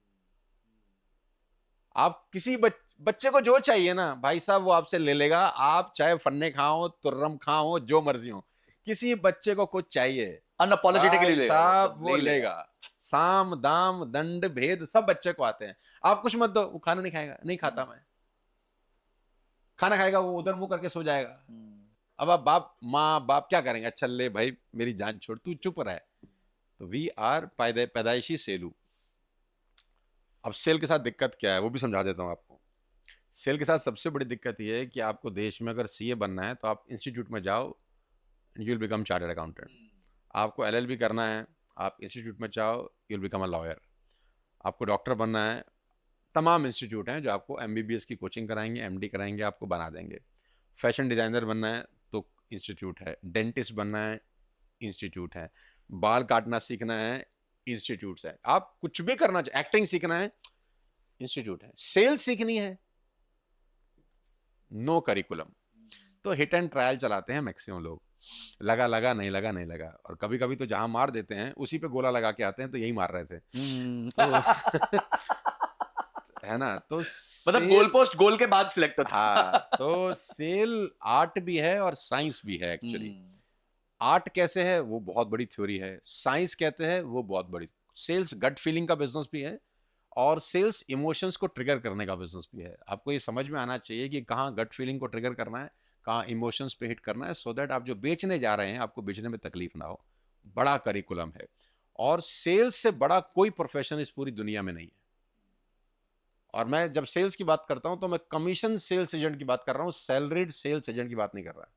आप किसी बच्चे को जो चाहिए ना भाई साहब, वो आपसे ले लेगा. आप चाहे फन्ने खाओ, तुर्रम खाओ, जो मर्जी हो, किसी बच्चे को कुछ चाहिए अनअपोलोजेटिकली साहब वो लेगा. साम दाम दंड भेद सब बच्चे को आते हैं. आप कुछ मत दो, वो खाना नहीं खाएगा, नहीं खाता मैं. खाना खाएगा वो उधर मुंह करके सो जाएगा. अब आप माँ बाप क्या करेंगे? अच्छा ले भाई मेरी जान छोड़, तू चुप रह. तो वी आर पैदाइशी सेलू. अब सेल के साथ दिक्कत क्या है वो भी समझा देता हूँ आपको. सेल के साथ सबसे बड़ी दिक्कत ये है कि आपको देश में अगर सीए बनना है तो आप इंस्टीट्यूट में जाओ, you will become chartered accountant. आपको एलएलबी करना है, आप इंस्टीट्यूट में जाओ, you will become a lawyer. आपको डॉक्टर बनना है, तमाम इंस्टीट्यूट हैं जो आपको एमबीबीएस की कोचिंग कराएंगे, एमडी कराएंगे, आपको बना देंगे. फैशन डिज़ाइनर बनना है तो इंस्टीट्यूट है. डेंटिस्ट बनना है, इंस्टीट्यूट है. बाल काटना सीखना है, इंस्टीट्यूट्स है. आप कुछ भी करना चाहिए, एक्टिंग सीखना है, इंस्टीट्यूट है, सेल्स सीखनी है, नो करिकुलम। तो हिट एंड ट्रायल चलाते हैं मैक्सिमम लोग, लगा लगा नहीं लगा नहीं लगा, और कभी कभी तो जहां मार देते हैं उसी पे गोला लगा के आते हैं, तो यही मार रहे थे तो है ना। तो मतलब गोल पोस्ट गोल के बाद सिलेक्ट होता है। हाँ, तो सेल आर्ट भी है और साइंस भी है एक्चुअली। आर्ट कैसे है वो बहुत बड़ी थ्योरी है, साइंस कहते हैं वो बहुत बड़ी। सेल्स गट फीलिंग का बिजनेस भी है, और सेल्स इमोशंस को ट्रिगर करने का बिजनेस भी है। आपको ये समझ में आना चाहिए कि कहाँ गट फीलिंग को ट्रिगर करना है, कहाँ इमोशंस पे हिट करना है, सो दैट आप जो बेचने जा रहे हैं आपको बेचने में तकलीफ ना हो। बड़ा करिकुलम है, और सेल्स से बड़ा कोई प्रोफेशन इस पूरी दुनिया में नहीं है। और मैं जब सेल्स की बात करता हूं तो मैं कमीशन सेल्स एजेंट की बात कर रहा हूं, सैलरीड सेल्स एजेंट की बात नहीं कर रहा।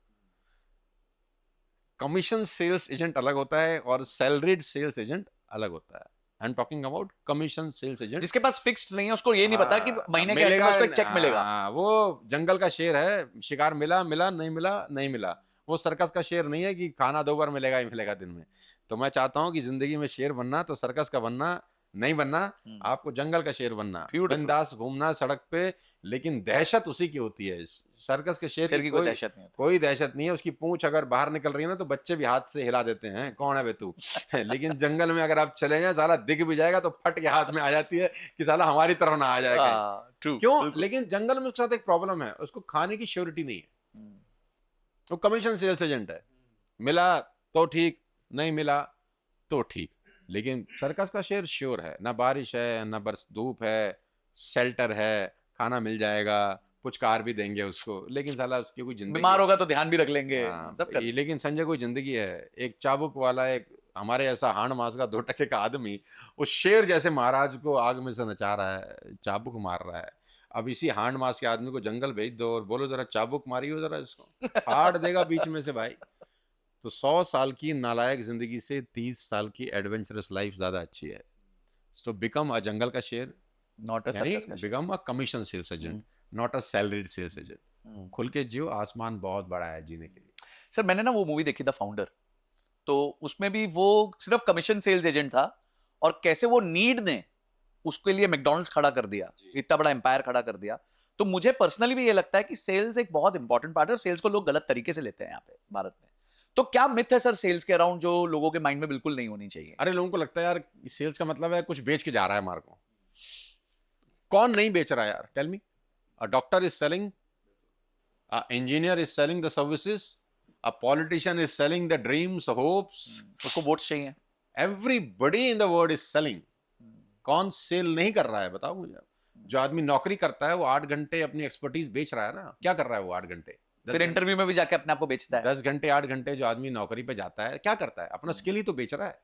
कमीशन सेल्स एजेंट अलग होता है और सैलरीड सेल्स एजेंट अलग होता है। I am talking about commission sales agent. जिसके पास फिक्स्ड नहीं है, उसको ये नहीं पता कि महीने के एंड में उसको एक चेक मिलेगा। वो जंगल का शेर है, शिकार मिला मिला, नहीं मिला नहीं मिला। वो सर्कस का शेर नहीं है कि खाना 2 बार मिलेगा ही मिलेगा दिन में। तो मैं चाहता हूं कि जिंदगी में शेर बनना तो सर्कस का बनना नहीं बनना, आपको जंगल का शेर बनना, बिंदास घूमना सड़क पे, लेकिन दहशत उसी की होती है। सर्कस के शेर की कोई दहशत नहीं होती, कोई दहशत नहीं है। उसकी पूंछ अगर बाहर निकल रही है ना तो बच्चे भी हाथ से हिला देते हैं, कौन है बे तू लेकिन जंगल में अगर आप चले जाए, साला दिख भी जाएगा तो फट के हाथ में आ जाती है कि साला हमारी तरफ ना आ जाएगा। क्यों? लेकिन जंगल में उसके साथ एक प्रॉब्लम है, उसको खाने की श्योरिटी नहीं है। वो कमीशन सेल्स एजेंट है, मिला तो ठीक, नहीं मिला तो ठीक। लेकिन सर्कस का शेर श्योर है, ना बारिश है ना बरस धूप है, शेल्टर है, खाना मिल जाएगा, पुचकार भी देंगे उसको, लेकिन साला उसकी कोई जिंदगी, बीमार होगा तो ध्यान भी रख लेंगे। सब लेकिन संजय कोई जिंदगी है। एक चाबुक वाला, एक हमारे ऐसा हांड मास का 2 टके का आदमी उस शेर जैसे महाराज को आग में से नचा रहा है, चाबुक मार रहा है। अब इसी हांड मास के आदमी को जंगल भेज दो और बोलो जरा चाबुक मारियो जरा इसको, फाड़ देगा बीच में से भाई। तो 100 साल की नालायक जिंदगी से 30 साल की एडवेंचरस लाइफ ज्यादा अच्छी है। तो बिकम अ जंगल का शेर, नॉट अ सर्कस का शेर, become a commission sales agent, not a salaried sales agent. खुल के जियो, आसमान बहुत बड़ा है जीने के लिए। सर मैंने ना वो मूवी देखी था फाउंडर, तो उसमें भी वो सिर्फ कमीशन सेल्स एजेंट था, और कैसे वो नीड ने उसके लिए मैकडॉनल्ड्स खड़ा कर दिया, इतना बड़ा एम्पायर खड़ा कर दिया। तो मुझे पर्सनली भी ये लगता है कि सेल्स एक बहुत इंपॉर्टेंट पार्ट है, और सेल्स को लोग गलत तरीके से लेते हैं यहाँ पे भारत में। तो क्या मिथ है सर सेल्स के अराउंड जो लोगों के माइंड में बिल्कुल नहीं होनी चाहिए? अरे लोगों को लगता है यार सेल्स का मतलब है कुछ बेच के जा रहा है मार को। कौन नहीं बेच रहा है यार? Tell me. A doctor is selling, a engineer is selling the services, a politician is selling the dreams, hopes. उसको वोट्स चाहिए। Everybody in the world is selling. कौन सेल नहीं कर रहा है बताओ मुझे? जो आदमी नौकरी करता है वो 8 घंटे अपनी एक्सपर्टीज बेच रहा है ना। क्या कर रहा है वो 8 घंटे? फिर इंटरव्यू में भी जाके अपने आप को बेचता है। 10 घंटे 8 घंटे जो आदमी नौकरी पे जाता है क्या करता है? अपना स्किल ही तो बेच रहा है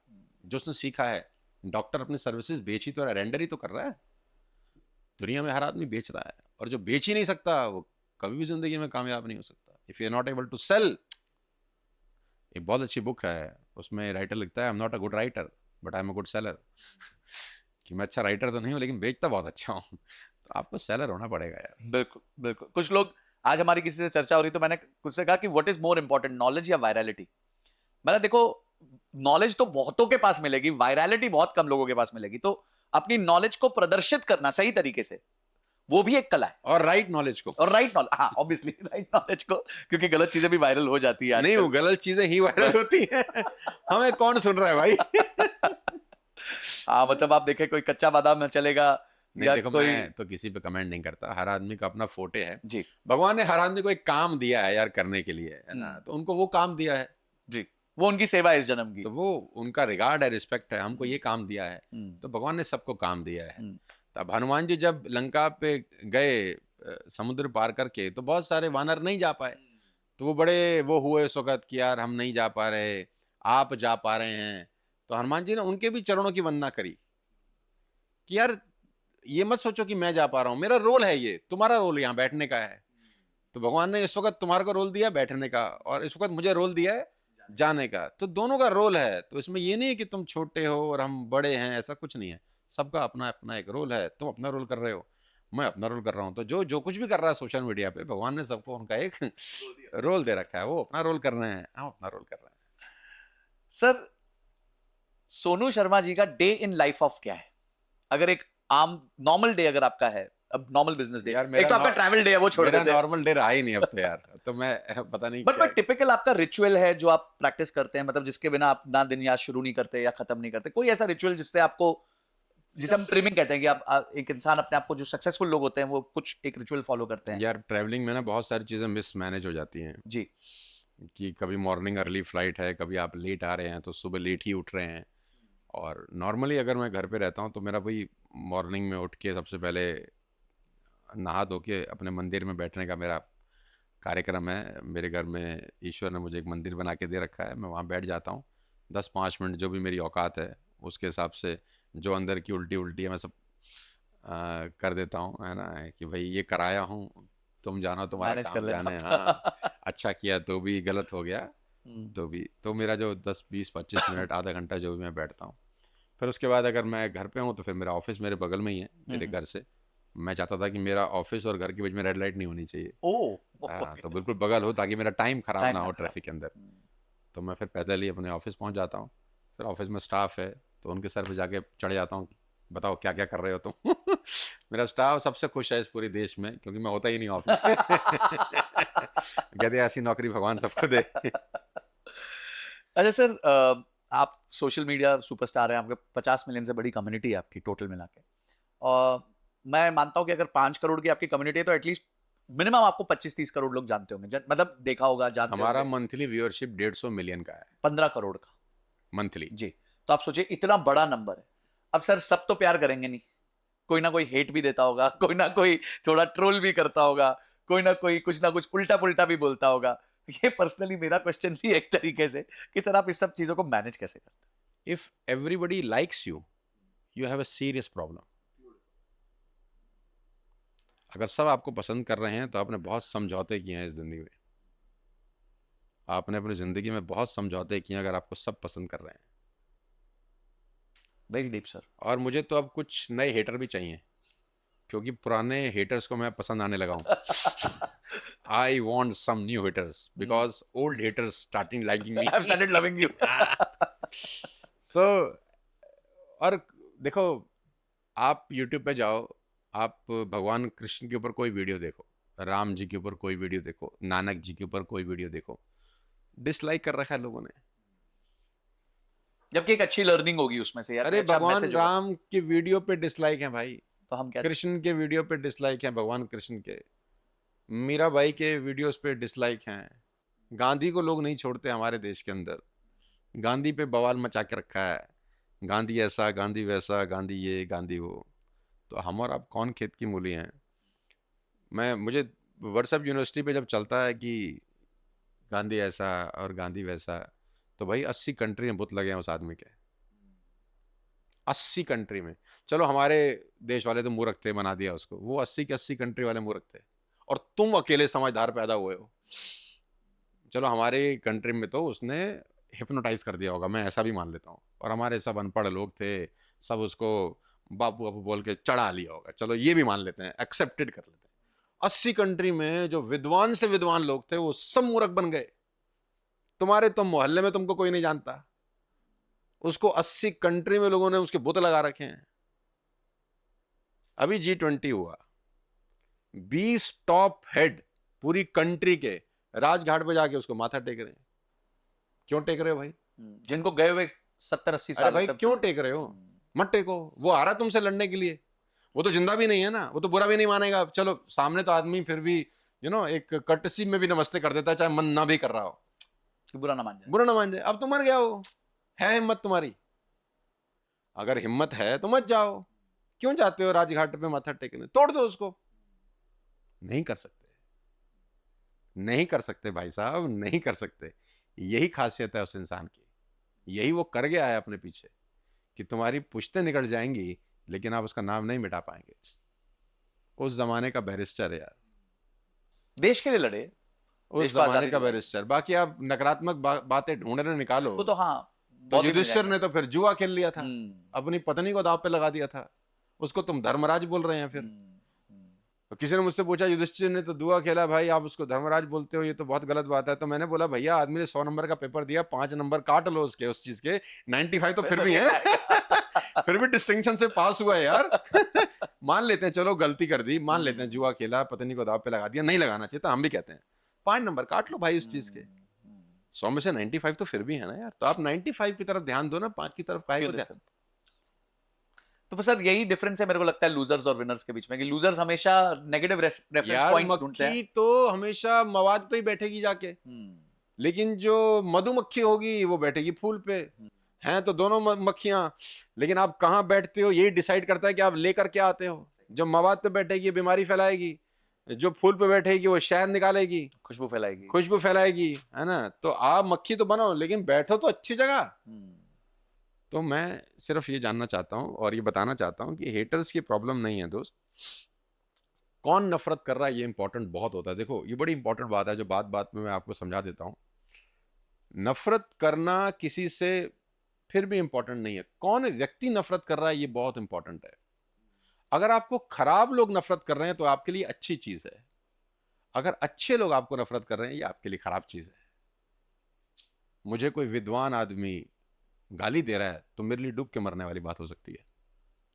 जो उसने सीखा है। डॉक्टर अपनी सर्विसेज बेच ही तो रहा है, रेंडर ही तो कर रहा है। दुनिया में हर आदमी बेच रहा है, और जो बेच ही नहीं सकता वो कभी भी जिंदगी में कामयाब नहीं हो सकता। If you are not able to sell. एक बहुत अच्छी बुक है, उसमें राइटर लिखता है, I am not a good writer but I am a good seller. कि मैं अच्छा राइटर तो नहीं हूँ लेकिन बेचता बहुत अच्छा हूँ। तो आपको सेलर होना पड़ेगा यार। बिल्कुल बिल्कुल। कुछ लोग, आज हमारी किसी से चर्चा हो रही तो मैंने कुछ से कहा कि what is more important, knowledge या वायरलिटी? मतलब देखो, नॉलेज तो बहुतों के पास मिलेगी, वायरलिटी बहुत कम लोगों के पास मिलेगी। तो अपनी नॉलेज को प्रदर्शित करना सही तरीके से, वो भी एक कला है। और राइट नॉलेज को, और राइट नॉलेज, हाँ ऑब्वियसली राइट नॉलेज को, क्योंकि गलत चीजें भी वायरल हो जाती है नहीं, वो गलत चीजें ही वायरल होती हैं। हमें कौन सुन रहा है भाई? हाँ मतलब आप देखें कोई कच्चा बादाम चलेगा, नहीं देखो कोई... मैं तो किसी पे कमेंट नहीं करता, हर आदमी का अपना फोटे है जी। भगवान ने हर आदमी को एक काम दिया है यार करने के लिए, है ना। तो उनको वो काम दिया है जी, वो उनकी सेवा है इस जन्म की, तो वो उनका रिगार्ड है, रिस्पेक्ट है। हमको ये काम दिया है तो भगवान ने सबको काम दिया है। तब हनुमान जी जब लंका पे गए समुद्र पार करके, तो बहुत सारे वानर नहीं जा पाए। तो वो बड़े वो हुए इस वक्त कि यार हम नहीं जा पा रहे, आप जा पा रहे हैं। तो हनुमान जी ने उनके भी चरणों की वंदना करी कि यार ये मत सोचो कि मैं जा पा रहा हूं, मेरा रोल है ये, तुम्हारा रोल यहाँ बैठने का है। तो भगवान ने इस वक्त तुम्हारे को रोल दिया बैठने का, और इस वक्त मुझे रोल दिया है जाने का। तो दोनों का रोल है। तो इसमें ये नहीं है कि तुम छोटे हो और हम बड़े हैं, ऐसा कुछ नहीं है। सबका अपना अपना एक रोल है। तुम अपना रोल कर रहे हो, मैं अपना रोल कर रहा हूँ। तो जो कुछ भी कर रहा है सोशल मीडिया पे, भगवान ने सबको उनका एक रोल दे रखा है। वो अपना रोल कर रहे हैं, हम अपना रोल कर रहे हैं। सर सोनू शर्मा जी का डे इन लाइफ ऑफ क्या है? अगर एक आम नॉर्मल डे अगर आपका है, अब नॉर्मल बिजनेस डे, यार एक मेरा तो आपका ट्रैवल डे है, वो छोड़ मेरा देते हैं, नॉर्मल डे रहा ही नहीं अब तो यार, तो मैं पता नहीं बट क्या। टिपिकल आपका रिचुअल है जो आप प्रैक्टिस करते हैं, मतलब जिसके बिना आप ना दिन याद शुरू नहीं करते या खत्म नहीं करते, कोई ऐसा रिचुअल जिससे आपको, जिसे हम ट्रिमिंग कहते हैं कि एक इंसान अपने आप को, जो सक्सेसफुल लोग होते हैं वो कुछ एक रिचुअल फॉलो करते हैं? यार ट्रैवलिंग में ना बहुत सारी चीज़ें मिस मैनेज हो जाती हैं, जी। कि कभी मॉर्निंग अर्ली फ्लाइट है, कभी आप लेट आ रहे हैं तो सुबह लेट ही उठ रहे हैं। और नॉर्मली अगर मैं घर पे रहता हूँ तो मेरा वही मॉर्निंग में उठ के सबसे पहले नहा धो के अपने मंदिर में बैठने का मेरा कार्यक्रम है। मेरे घर में ईश्वर ने मुझे एक मंदिर बना के दे रखा है, मैं वहाँ बैठ जाता हूँ 10-5 मिनट, जो भी मेरी औकात है उसके हिसाब से, जो अंदर की उल्टी उल्टी है मैं सब कर देता हूँ, है ना, कि भाई ये कराया हूँ, तुम जानो तुम्हारा मैनेज कर काम लेना जाने। आप। हाँ, अच्छा किया तो भी, गलत हो गया हम्म, तो भी। तो मेरा जो 10-20-25 मिनट, आधा घंटा जो भी मैं बैठता हूँ, फिर उसके बाद अगर मैं घर पे हूँ तो फिर मेरा ऑफिस मेरे बगल में ही है, मेरे घर से। मैं चाहता था कि मेरा ऑफिस और घर के बीच में रेड लाइट नहीं होनी चाहिए। हाँ, तो बिल्कुल बगल हो ताकि मेरा टाइम खराब टाइम ना ना हो खराब। ट्रैफिक के अंदर। तो मैं फिर पैदल ही अपने ऑफिस पहुंच जाता हूँ। फिर ऑफिस में स्टाफ है तो उनके सर पे जाके चढ़ जाता हूँ, बताओ क्या क्या कर रहे हो तुम। मेरा स्टाफ सबसे खुश है इस पूरे देश में, क्योंकि मैं होता ही नहीं ऑफिस में। कहते हैं ऐसी नौकरी भगवान सबको दे। अच्छा सर, आप सोशल मीडिया सुपरस्टार हैं, आपके 50 मिलियन से बड़ी कम्युनिटी है आपकी टोटल मिला के, और मैं मानता हूं कि अगर 5 करोड़ की आपकी कम्युनिटी है तो एटलीस्ट मिनिमम आपको 25-30 करोड़ लोग जानते होंगे, मतलब देखा होगा, जानते हमारा होंगे। मंथली व्यूअरशिप 150 मिलियन का है 15 करोड़ का। मंथली। जी। तो आप सोचिए इतना बड़ा नंबर है। अब सर सब तो प्यार करेंगे नहीं, कोई ना कोई हेट भी देता होगा, कोई ना कोई थोड़ा ट्रोल भी करता होगा, कोई ना कुछ उल्टा पुल्टा भी बोलता होगा। ये पर्सनली मेरा क्वेश्चन भी एक तरीके से, कि सर आप इस सब चीजों को मैनेज कैसे करते if everybody likes you, you have a serious problem. अगर सब आपको पसंद कर रहे हैं तो आपने बहुत समझौते किए हैं इस जिंदगी में। आपने अपनी ज़िंदगी में बहुत समझौते किए हैं अगर आपको सब पसंद कर रहे हैं। हैं? Very deep sir. और मुझे तो अब कुछ नए हेटर भी चाहिए, क्योंकि पुराने हेटर्स को मैं पसंद आने लगा हूँ। I want some new haters because old haters starting liking me. I've started loving you. So और देखो, आप यूट्यूब पे जाओ, आप भगवान कृष्ण के ऊपर कोई वीडियो देखो, राम जी के ऊपर कोई वीडियो देखो, नानक जी के ऊपर कोई वीडियो देखो, डिसलाइक कर रखा है लोगों ने। जबकि एक अच्छी लर्निंग होगी उसमें से यार, अरे अच्छा भगवान मैसेज होगा। राम के वीडियो पे डिसलाइक है भाई, तो हम क्या, कृष्ण के वीडियो पे डिसलाइक है, भगवान कृष्ण के, मीराबाई के वीडियोस पे डिसलाइक हैं। गांधी को लोग नहीं छोड़ते हमारे देश के अंदर, गांधी पे बवाल मचा के रखा है, गांधी ऐसा, गांधी वैसा, गांधी ये, गांधी वो। तो हम और आप कौन खेत की मूली हैं। मुझे व्हाट्सएप यूनिवर्सिटी पे जब चलता है कि गांधी ऐसा और गांधी वैसा, तो भाई 80 कंट्री में बुत लगे हैं उस आदमी के, 80 कंट्री में। चलो हमारे देश वाले तो मूर्ख थे, बना दिया उसको, वो 80 के 80 कंट्री वाले मूर्ख थे, और तुम अकेले समझदार पैदा हुए हो। चलो हमारे कंट्री में तो उसने हिप्नोटाइज कर दिया होगा, मैं ऐसा भी मान लेता हूँ, और हमारे सब अनपढ़ लोग थे, सब उसको बापू बापू बोल के चढ़ा लिया होगा, चलो ये भी मान लेते हैं, एक्सेप्टेड कर लेते हैं। 80 कंट्री में जो विद्वान से विद्वान लोग थे वो सब मूर्ख बन गए। तुम्हारे तो मोहल्ले में तुमको कोई नहीं जानता, उसको 80 कंट्री में लोगों ने उसके बुत लगा रखे हैं। अभी G20 हुआ, 20 टॉप हेड पूरी कंट्री के राजघाट पे जाके उसको माथा टेक रहे हैं। क्यों टेक रहे हो भाई? जिनको गए हुए 70-80 अरे साल भाई तक, क्यों टेक रहे हो? मत टेको, वो आ रहा तुमसे लड़ने के लिए, वो तो जिंदा भी नहीं है ना, वो तो बुरा भी नहीं मानेगा। चलो सामने तो आदमी फिर भी एक कर्टसी में भी नमस्ते कर देता है, चाहे मन ना भी कर रहा हो, कि बुरा ना मान जाए। बुरा ना मान जाए। अब तो मर गया हो, है हिम्मत तुम्हारी, अगर हिम्मत है तो मत जाओ। क्यों जाते हो राजघाट पे माथा टेकने? तोड़ दो उसको। नहीं कर सकते, नहीं कर सकते भाई साहब, नहीं कर सकते। यही खासियत है उस इंसान की, यही वो कर गया है अपने पीछे, कि तुम्हारी पुश्तें निकल जाएंगी लेकिन आप उसका नाम नहीं मिटा पाएंगे। उस जमाने का बैरिस्टर है यार, देश के लिए लड़े, उस देश को जमाने आजादी का दिलाई। बैरिस्टर। बाकी आप नकारात्मक बातें ढूंढ रहे निकालो, वो तो हाँ, तो बहुत दिन मिल युधिष्ठिर जाएंगे। ने तो फिर जुआ खेल लिया था, हम्म, अपनी पत्नी को दांव पे लगा दिया था, उसको तुम धर्मराज बोल रहे हैं फिर। तो किसी ने मुझसे पूछा युधिष्ठिर ने तो जुआ खेला, भाई आप उसको धर्मराज बोलते हो, ये तो बहुत गलत बात है। तो मैंने बोला भैया आदमी ने 100 नंबर का पेपर दिया, 5 नंबर काट लो उसके, उस चीज के 95 तो फिर भी है। फिर भी डिस्टिंक्शन से पास हुआ है यार। मान लेते हैं चलो गलती कर दी, मान लेते हैं जुआ खेला, पत्नी को दाव पे लगा दिया, नहीं लगाना चाहिए था, हम भी कहते हैं 5 नंबर काट लो भाई उस चीज के। 100 में से 95 तो फिर भी है ना यार, तो आप 95 की तरफ ध्यान दो ना, 5 की तरफ काहे को ध्यान। तो सर यही डिफरेंस है मेरे को लगता है लूजर्स और विनर्स के बीच में, कि लूजर्स हमेशा नेगेटिव रेफरेंस यार पॉइंट्स ढूंढते हैं। मक्खी तो हमेशा मवाद पे ही बैठेगी जाके, लेकिन जो मधुमक्खी होगी वो बैठेगी फूल पे। हैं तो दोनों मक्खियां, लेकिन आप कहाँ बैठते हो यही डिसाइड करता है कि आप लेकर क्या आते हो। जो मवाद पे बैठेगी बीमारी फैलाएगी, जो फूल पे बैठेगी वो शहद निकालेगी, खुशबू फैलाएगी, खुशबू फैलाएगी, है ना। तो आप मक्खी तो बनो, लेकिन बैठो तो अच्छी जगह। तो मैं सिर्फ ये जानना चाहता हूँ और ये बताना चाहता हूँ कि हेटर्स की प्रॉब्लम नहीं है दोस्त, कौन नफरत कर रहा है ये इंपॉर्टेंट बहुत होता है। देखो ये बड़ी इंपॉर्टेंट बात है जो बात बात में मैं आपको समझा देता हूँ। नफरत करना किसी से फिर भी इंपॉर्टेंट नहीं है, कौन व्यक्ति नफरत कर रहा है ये बहुत इंपॉर्टेंट है। अगर आपको खराब लोग नफरत कर रहे हैं तो आपके लिए अच्छी चीज है, अगर अच्छे लोग आपको नफरत कर रहे हैं ये आपके लिए खराब चीज है। मुझे कोई विद्वान आदमी गाली दे रहा है तो मेरे लिए डूब के मरने वाली बात हो सकती है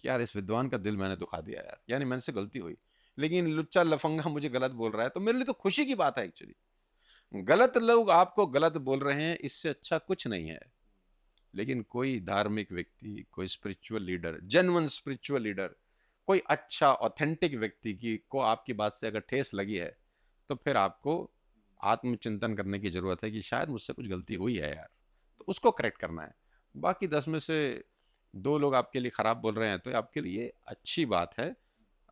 कि यार इस विद्वान का दिल मैंने दुखा दिया यार, यानी मैंने से गलती हुई। लेकिन लुच्चा लफंगा मुझे गलत बोल रहा है तो मेरे लिए तो खुशी की बात है एक्चुअली। गलत लोग आपको गलत बोल रहे हैं इससे अच्छा कुछ नहीं है। लेकिन कोई धार्मिक व्यक्ति, कोई spiritual leader, genuine spiritual leader, कोई अच्छा ऑथेंटिक व्यक्ति की को आपकी बात से अगर ठेस लगी है तो फिर आपको आत्मचिंतन करने की जरूरत है कि शायद मुझसे कुछ गलती हुई है यार, तो उसको करेक्ट करना है। बाकी 10 में से 2 लोग आपके लिए खराब बोल रहे हैं तो आपके लिए अच्छी बात है,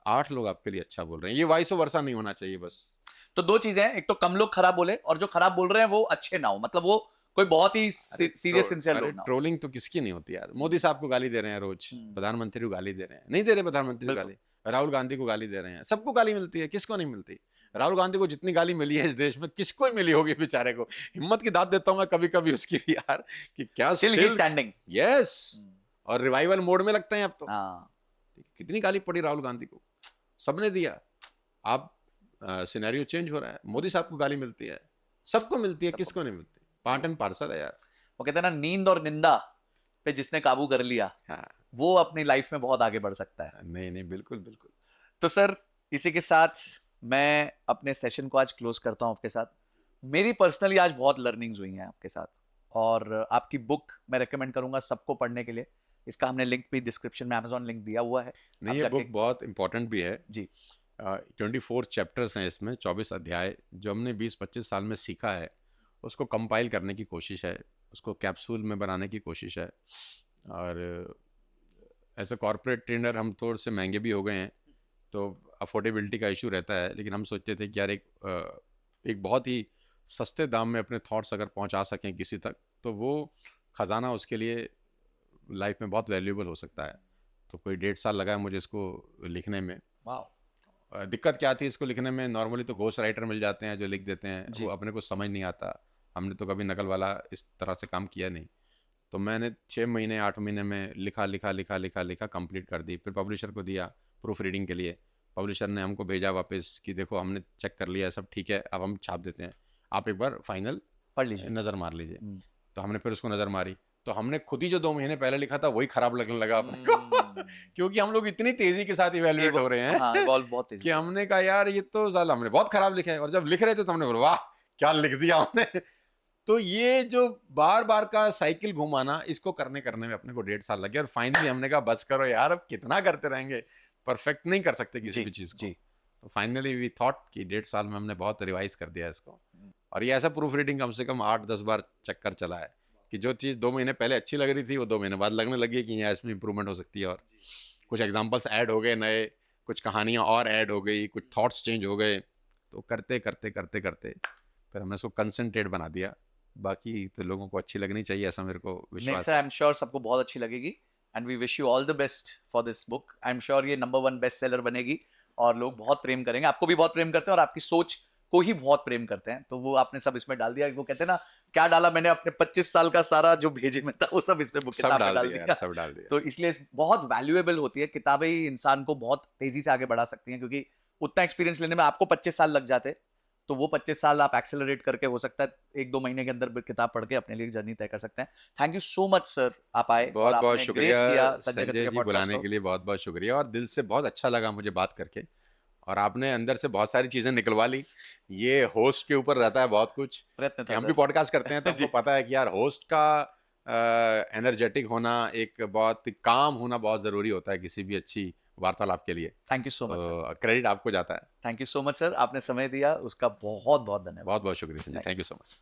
8 लोग आपके लिए अच्छा बोल रहे हैं, ये वाइस वर्सा नहीं होना चाहिए बस। तो 2 चीजें हैं, एक तो कम लोग खराब बोले और जो खराब बोल रहे हैं वो अच्छे ना हो, मतलब वो कोई बहुत ही सीरियस सिंसियर लोग ना हो। ट्रोलिंग तो किसकी नहीं होती यार। मोदी साहब को गाली दे रहे हैं रोज, प्रधानमंत्री को गाली दे रहे हैं, नहीं दे रहे प्रधानमंत्री को गाली, राहुल गांधी को गाली दे रहे हैं, सबको गाली मिलती है, किसको नहीं मिलती। राहुल गांधी को जितनी गाली मिली है इस देश में किसको ही मिली होगी बेचारे को। हिम्मत की दाद देता हूं मैं कभी कभी उसकी भी यार कि क्या स्टिल स्टैंडिंग। यस, और रिवाइवल मोड में लगते हैं अब तो। कितनी गाली पड़ी राहुल गांधी को, सबने दिया। आप सिनेरियो चेंज हो रहा है, मोदी साहब को गाली मिलती है, सबको मिलती है, किसको नहीं मिलती। पार्ट एंड पार्सल है यार। वो कहते हैं ना, नींद और निंदा पे जिसने काबू कर लिया वो अपनी लाइफ में बहुत आगे बढ़ सकता है। नहीं नहीं, बिल्कुल बिल्कुल। तो सर इसी के साथ मैं अपने सेशन को आज क्लोज करता हूं आपके साथ। मेरी पर्सनली आज बहुत लर्निंग्स हुई हैं आपके साथ, और आपकी बुक मैं रेकमेंड करूंगा सबको पढ़ने के लिए। इसका हमने लिंक भी डिस्क्रिप्शन में Amazon लिंक दिया हुआ है। नहीं ये बुक बहुत इंपॉर्टेंट भी है जी। 24 चैप्टर्स हैं इसमें, 24 अध्याय। जो हमने 20-25 साल में सीखा है उसको कंपाइल करने की कोशिश है, उसको कैप्सूल में बनाने की कोशिश है। और एज अ कॉर्पोरेट ट्रेनर हम थोड़े से महंगे भी हो गए हैं तो अफोर्डेबिलिटी का इशू रहता है, लेकिन हम सोचते थे कि यार एक बहुत ही सस्ते दाम में अपने थॉट्स अगर पहुंचा सकें किसी तक तो वो ख़जाना उसके लिए लाइफ में बहुत वैल्यूएबल हो सकता है। तो कोई 1.5 साल लगा है मुझे इसको लिखने में। वाह। दिक्कत क्या थी इसको लिखने में, नॉर्मली तो घोस्ट राइटर मिल जाते हैं जो लिख देते हैं, वो अपने को समझ नहीं आता। हमने तो कभी नकल वाला इस तरह से काम किया नहीं। तो मैंने 6 महीने 8 महीने में लिखा कंप्लीट कर दी। फिर पब्लिशर को दिया प्रूफ रीडिंग के लिए। पब्लिशर ने हमको भेजा वापस कि देखो हमने चेक कर लिया, सब ठीक है, अब हम छाप देते हैं, आप एक बार फाइनल पढ़ लीजिए, नज़र मार लीजिए। तो हमने फिर उसको नज़र मारी तो हमने खुद ही जो 2 महीने पहले लिखा था वही खराब लगने लगा अपने को क्योंकि हम लोग इतनी तेजी के साथ इवैल्यूएट हो रहे हैं बहुत तेजी कि हमने कहा यार ये तो साला हमने बहुत खराब लिखा है। और जब लिख रहे थे तो हमने बोला वाह क्या लिख दिया हमने। तो ये जो बार बार का साइकिल घुमाना, इसको करने में अपने को 1.5 साल लगे। और फाइनली हमने कहा बस करो यार, अब कितना करते रहेंगे, परफेक्ट नहीं कर सकते किसी भी चीज़ को। तो फाइनली वी थॉट कि 1.5 साल में हमने बहुत रिवाइज कर दिया इसको। और ये ऐसा प्रूफ रीडिंग कम से कम 8-10 बार चक्कर चला है कि जो चीज़ 2 महीने पहले अच्छी लग रही थी वो 2 महीने बाद लगने लगी कि यहाँ इसमें इंप्रूवमेंट हो सकती है। और कुछ एग्जांपल्स ऐड हो गए नए, कुछ कहानियाँ और ऐड हो गई, कुछ थॉट्स चेंज हो गए। तो करते फिर हमने इसको कंसंट्रेट बना दिया। बाकी तो लोगों को अच्छी लगनी चाहिए ऐसा मेरे को विश्वास है। आई एम श्योर सबको बहुत अच्छी लगेगी and we wish you all the best for this book. I am sure ये नंबर 1 बेस्ट सेलर बनेगी और लोग बहुत प्रेम करेंगे, आपको भी बहुत प्रेम करते हैं और आपकी सोच को ही बहुत प्रेम करते हैं। तो वो आपने सब इसमें डाल दिया। वो कहते हैं ना, क्या डाला मैंने अपने 25 साल का सारा जो भेजे में था वो सब इसमें बुक किताब में डाल दिया। सब डाल दिया। तो इसलिए बहुत वैल्यूएबल होती है किताबें ही, इंसान को बहुत तेजी से आगे बढ़ा सकती हैं। क्योंकि उतना एक्सपीरियंस लेने में आपको 25 साल लग जाते, तो वो 25 साल आप एक्सेलरेट करके हो सकता है 1-2 महीने के अंदर किताब पढ़ के अपने लिए जर्नी तय कर सकते हैं। Thank you so much sir, आप आए और बहुत बहुत आपने शुक्रिया ग्रेस किया संजय संजय कत्ते के जी पॉडकास्ट बुलाने को। के लिए, बहुत बहुत शुक्रिया। और दिल से बहुत अच्छा लगा मुझे बात करके, और आपने अंदर से बहुत सारी चीज़ें निकलवा ली। ये होस्ट के ऊपर रहता है बहुत कुछ, प्रयत्न कि था हम भी सर। पॉडकास्ट करते हैं तो हमको जी, पता है कि यार होस्ट का एनर्जेटिक होना, एक बहुत काम होना बहुत ज़रूरी होता है किसी भी अच्छी वार्तालाप के लिए। Thank you so much sir. तो क्रेडिट आपको जाता है। Thank you so much sir, आपने समय दिया उसका बहुत बहुत धन्यवाद। बहुत बहुत शुक्रिया Sanjay, thank thank you so much.